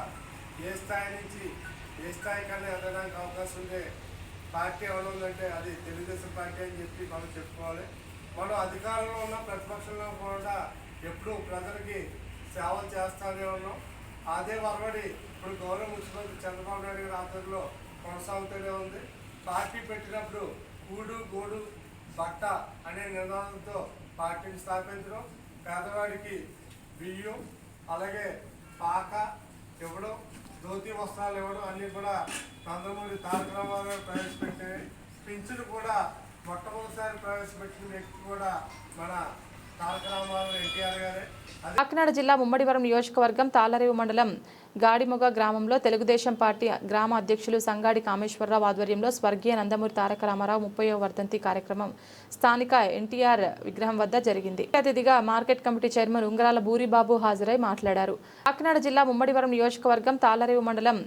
ఏ స్థాయి నుంచి ఏ స్థాయి కన్నా ఎదగడానికి అవకాశం ఉండే పార్టీ ఎవరు ఉందంటే అది తెలుగుదేశం పార్టీ అని చెప్పి మనం చెప్పుకోవాలి. మనం అధికారంలో ఉన్న ప్రతిపక్షంలో కూడా ఎప్పుడూ ప్రజలకి సేవలు చేస్తూనే ఉన్నాం. అదే వరవడి ఇప్పుడు గౌరవ ముఖ్యమంత్రి చంద్రబాబు నాయుడు గారి ఆధ్వర్యంలో కొనసాగుతూనే ఉంది. పార్టీ పెట్టినప్పుడు కూడు గూడు బట్ట అనే నినాదంతో పార్టీని స్థాపించడం, పేదవాడికి బియ్యం అలాగే పాక ఇవ్వడం, ధోతి వస్త్రాలు ఇవ్వడం అన్నీ కూడా నందమూరి తారక రామారావు గారు ప్రవేశపెట్టాయి. పింఛను కూడా మొట్టమొదటిసారి ప్రవేశపెట్టిన వ్యక్తి కూడా మన తారక రామారావు ఎన్టీఆర్ గారే. కాకినాడ జిల్లా ముమ్మడివరం నియోజకవర్గం తాళ్లరేవు మండలం గాడిమొగ గ్రామంలో తెలుగుదేశం పార్టీ గ్రామ అధ్యక్షులు సంగాడి కామేశ్వరరావు ఆధ్వర్యంలో స్వర్గీయ నందమూరి తారక రామారావు 30వ వర్ధంతి కార్యక్రమం స్థానిక ఎన్టీఆర్ విగ్రహం వద్ద జరిగింది. అతిథిగా మార్కెట్ కమిటీ చైర్మన్ ఉంగరాల బూరిబాబు హాజరై మాట్లాడారు. కాకినాడ జిల్లా ముమ్మడివరం నియోజకవర్గం తాళ్లరేవు మండలం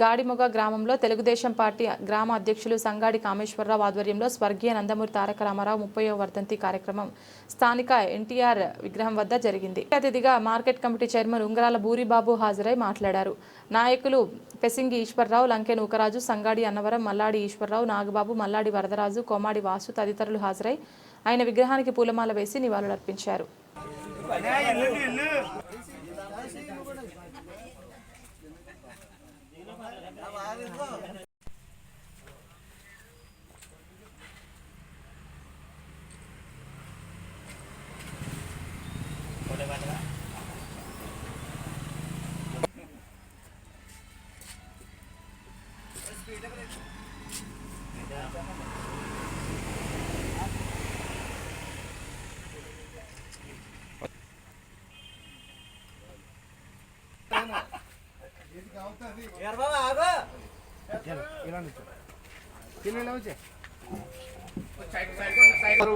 గాడిమొగ గ్రామంలో తెలుగుదేశం పార్టీ గ్రామ అధ్యక్షులు సంగాడి కామేశ్వరరావు ఆధ్వర్యంలో స్వర్గీయ నందమూరి తారక రామారావు 30వ వర్ధంతి కార్యక్రమం స్థానిక ఎన్టీఆర్ విగ్రహం వద్ద జరిగింది. అతిథిగా మార్కెట్ కమిటీ చైర్మన్ ఉంగరాల బూరిబాబు హాజరై మాట్లాడారు. నాయకులు పెసింగి ఈశ్వరరావు, లంకె నూకరాజు, సంగాడి అన్నవరం, మల్లాడి ఈశ్వరరావు, నాగబాబు, మల్లాడి వరదరాజు, కోమాడి వాసు తదితరులు హాజరై ఆయన విగ్రహానికి పూలమాల వేసి నివాళులర్పించారు.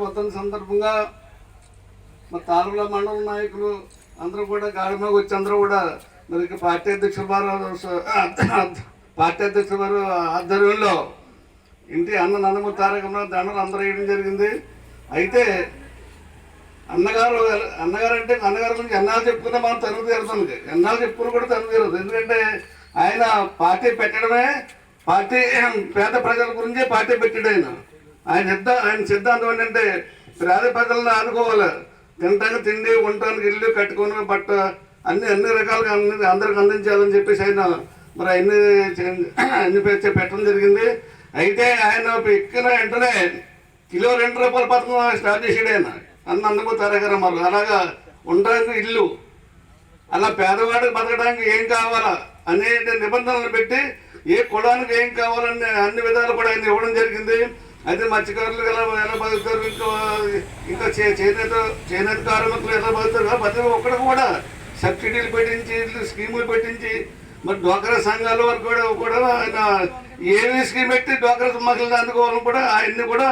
వర్ధంతి సందర్భంగా మా తాలూకా మండల నాయకులు అందరూ కూడా గాడిమోగ వచ్చి అందరూ కూడా మరి పార్టీ అధ్యక్షుల వారు ఆధ్వర్యంలో ఇంటి అన్న నందమూరి తారక రామారావు దండలు అందరూ వేయడం జరిగింది. అయితే అన్నగారు అంటే అన్నగారి గురించి ఎన్నాళ్ళు చెప్పుకున్నా మనం తరుగు తీరుతుంది, ఎన్నాళ్ళు చెప్పుకున్నా కూడా తరుగు తీరదు. ఎందుకంటే ఆయన పార్టీ పెట్టడమే, పార్టీ పేద ప్రజల గురించే పార్టీ పెట్టాడు. ఆయన సిద్ధాంతం ఏంటంటే పేద ప్రజలను ఆదుకోవాలి, తినడానికి తిండి, ఉండటానికి ఇల్లు, కట్టుకొని బట్ట అన్ని రకాలుగా అందరికి అందించాలని చెప్పేసి ఆయన మరి అన్ని పెట్టడం జరిగింది. అయితే ఆయన ఎక్కిన వెంటనే కిలో 2 రూపాయల పథకం స్టార్ట్ చేసాడు ఆయన నందమూరి తారక రామారావు. అలాగా ఉండడానికి ఇల్లు, అలా పేదవాడికి బతకడానికి ఏం కావాలా అనే నిబంధనలు పెట్టి ఏ కులానికి ఏం కావాలని అన్ని విధాలు కూడా ఆయన ఇవ్వడం జరిగింది. అయితే మత్స్యకారులు ఎలా బతుకుతారు, ఇంకా చేనేత కార్మికులు ఎలా బతుకుతారు, ప్రతి ఒక్కరికి కూడా సబ్సిడీలు పెట్టించి, స్కీములు పెట్టించి, మరి డ్వాక్రా సంఘాల వరకు కూడా ఆయన ఏమి స్కీమ్ పెట్టి డ్వాక్రా మహిళలు అందుకోవాలని కూడా ఆయన్ని కూడా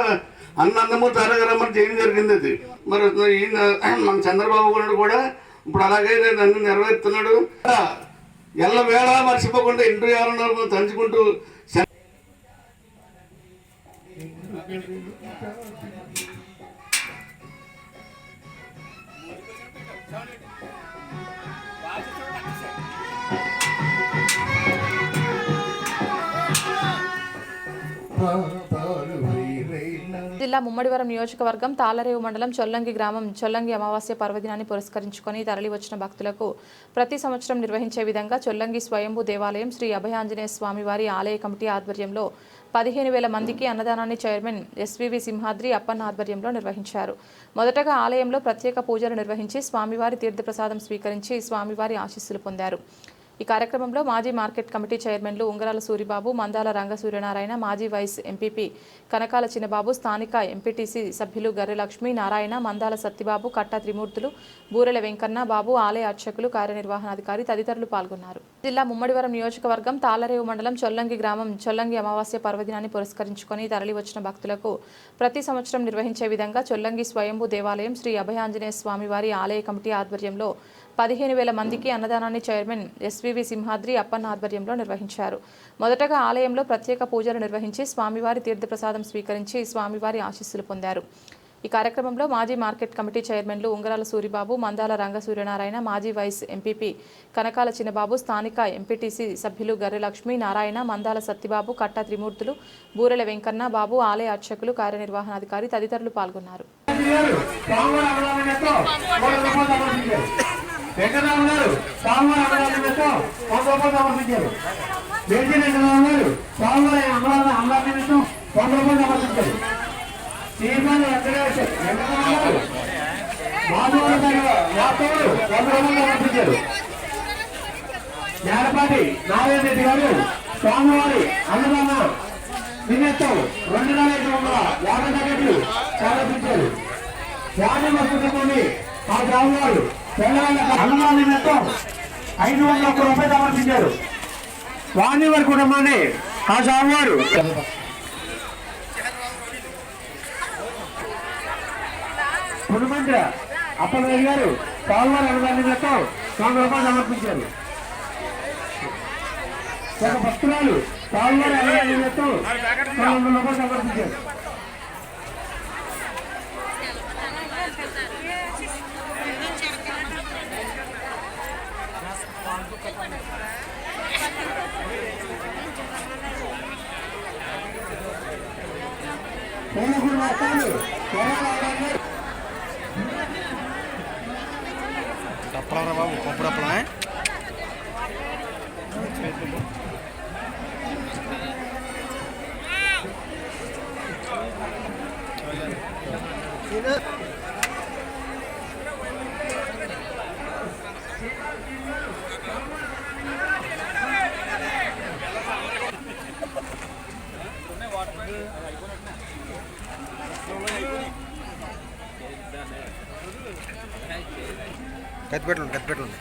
నందమూరి తారక రామారావు చేయడం జరిగింది. అది మరి ఈయన మన చంద్రబాబు గారు కూడా ఇప్పుడు అలాగే అన్ని నెరవేరుతున్నాడు. ఎల్లవేళ మర్చిపోకుండా ఇంటర్వ్యూ తలుచుకుంటూ జిల్లా ముమ్మడివరం నియోజకవర్గం తాళ్లరేవు మండలం చొల్లంగి గ్రామం చొల్లంగి అమావాస్య పర్వదినాన్ని పురస్కరించుకొని తరలివచ్చిన భక్తులకు ప్రతి సంవత్సరం నిర్వహించే విధంగా చొల్లంగి స్వయంభూ దేవాలయం శ్రీ అభయాంజనేయ స్వామివారి ఆలయ కమిటీ ఆధ్వర్యంలో 15,000 మందికి అన్నదానాన్ని చైర్మన్ ఎస్వివి సింహాద్రి అప్పన్న ఆధ్వర్యంలో నిర్వహించారు. మొదటగా ఆలయంలో ప్రత్యేక పూజలు నిర్వహించి స్వామివారి తీర్థప్రసాదం స్వీకరించి స్వామివారి ఆశీస్సులు పొందారు. ఈ కార్యక్రమంలో మాజీ మార్కెట్ కమిటీ చైర్మన్లు ఉంగరాల సూరిబాబు, మందాల రంగ సూర్యనారాయణ, మాజీ వైస్ ఎంపీపీ కనకాల చిన్నబాబు, స్థానిక ఎంపీటీసీ సభ్యులు గర్రెలక్ష్మి నారాయణ, మందాల సత్తిబాబు, కట్ట త్రిమూర్తులు, బూరెల వెంకన్న బాబు, ఆలయ అర్చకులు, కార్యనిర్వహణాధికారి తదితరులు పాల్గొన్నారు. జిల్లా ముమ్మడివరం నియోజకవర్గం తాళ్లరేవు మండలం చొల్లంగి గ్రామం చొల్లంగి అమావాస్య పర్వదినాన్ని పురస్కరించుకొని తరలివచ్చిన భక్తులకు ప్రతి సంవత్సరం నిర్వహించే విధంగా చొల్లంగి స్వయంభూ దేవాలయం శ్రీ అభయాంజనేయ స్వామివారి ఆలయ కమిటీ ఆధ్వర్యంలో 15,000 మందికి అన్నదానాన్ని చైర్మన్ ఎస్వివి సింహాద్రి అప్పన్న ఆధ్వర్యంలో నిర్వహించారు. మొదటగా ఆలయంలో ప్రత్యేక పూజలు నిర్వహించి స్వామివారి తీర్థప్రసాదం స్వీకరించి స్వామివారి ఆశీస్సులు పొందారు. ఈ కార్యక్రమంలో మాజీ మార్కెట్ కమిటీ చైర్మన్లు ఉంగరాల సూరిబాబు, మందాల రంగ సూర్యనారాయణ, మాజీ వైస్ ఎంపీపీ కనకాల చిన్నబాబు, స్థానిక ఎంపీటీసీ సభ్యులు గర్రెలక్ష్మి నారాయణ, మందాల సత్తిబాబు, కట్ట త్రిమూర్తులు, బూరెల వెంకన్న బాబు, ఆలయ అర్చకులు, కార్యనిర్వహణాధికారి తదితరులు పాల్గొన్నారు. జ్ఞానపాటి నారాయణ రెడ్డి గారు స్వామివారి అన్నదాన నిమిత్తం 2,550 ప్యాకెట్లు సమర్పించారు. స్వామి కుటుంబాన్ని ఆ స్వామివారు అన్నదాన నిమిత్తం 501 రూపాయలు సమర్పించారు. స్వామివారి కుటుంబాన్ని ఆ స్వామివారు ముఖ్యమంత్రి అప్పలరాజు గారు స్వామివారి అన్నదాన నిమిత్తం 100 రూపాయలు సమర్పించారు. ఒక భక్తురాలు స్వామివారి అన్నదాన నిమిత్తం 100 రూపాయలు సమర్పించారు. అప్పలరా బాబు పప్పుడప్పలమే కత్తిపెట్టండి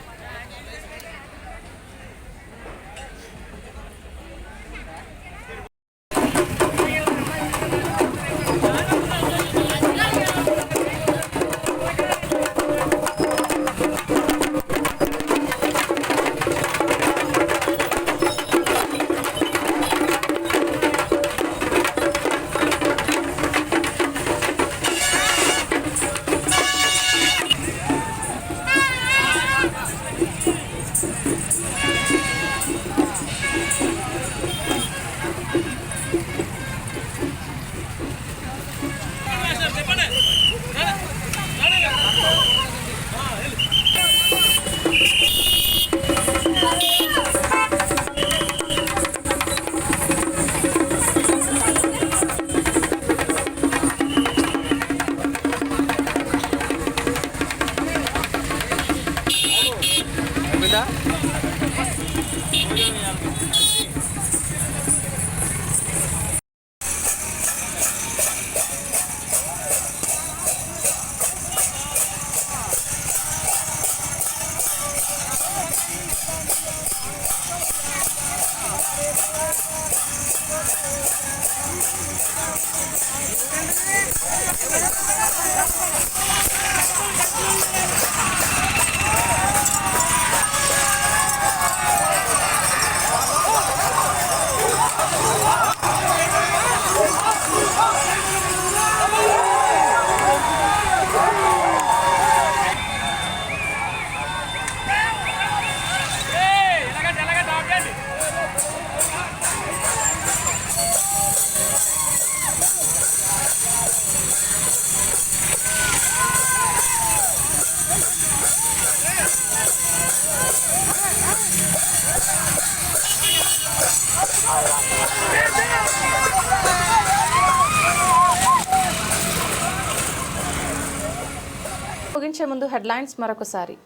ముగించే ముందు హెడ్లైన్స్ మరొకసారి.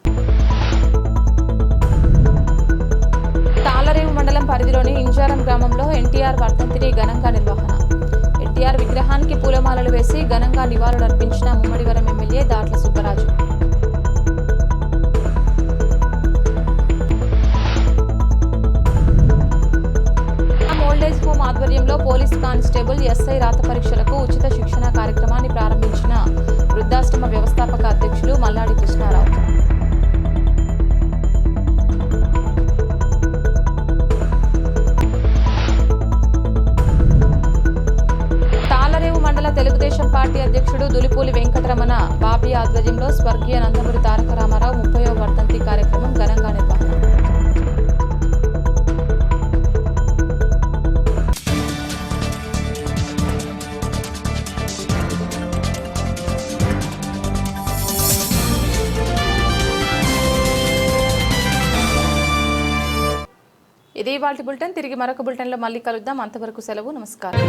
పోచారం గ్రామంలో ఎన్టీఆర్ వర్ధంతిని ఘనంగా నిర్వహణ. ఎన్టీఆర్ విగ్రహానికి పూలమాలలు వేసి ఘనంగా నివాళులర్పించిన Mummidivaram MLA Datla Subbaraju. Old age home ఆధ్వర్యంలో పోలీస్ కానిస్టేబుల్ ఎస్ఐ రాత పరీక్షలకు ఉచిత శిక్షణ కార్యక్రమాన్ని ప్రారంభించిన వృద్ధాశ్రమ వ్యవస్థాపక అధ్యక్షులు మల్లాడి కృష్ణారావు. తాళరేవు మండల తెలుగుదేశం పార్టీ అధ్యక్షుడు దులిపూలి వెంకటరమణ బాబీ ఆధ్వర్యంలో స్వర్గీయ నందమూరి తారక రామారావు 30వ వర్ధంతి కార్యక్రమం ఘనంగా నిర్వహణ. ఇది ఇవాల్టి బులెటిన్. తిరిగి మరొక బులెటిన్లో మళ్ళీ కలుద్దాం. అంతవరకు సెలవు. నమస్కారం.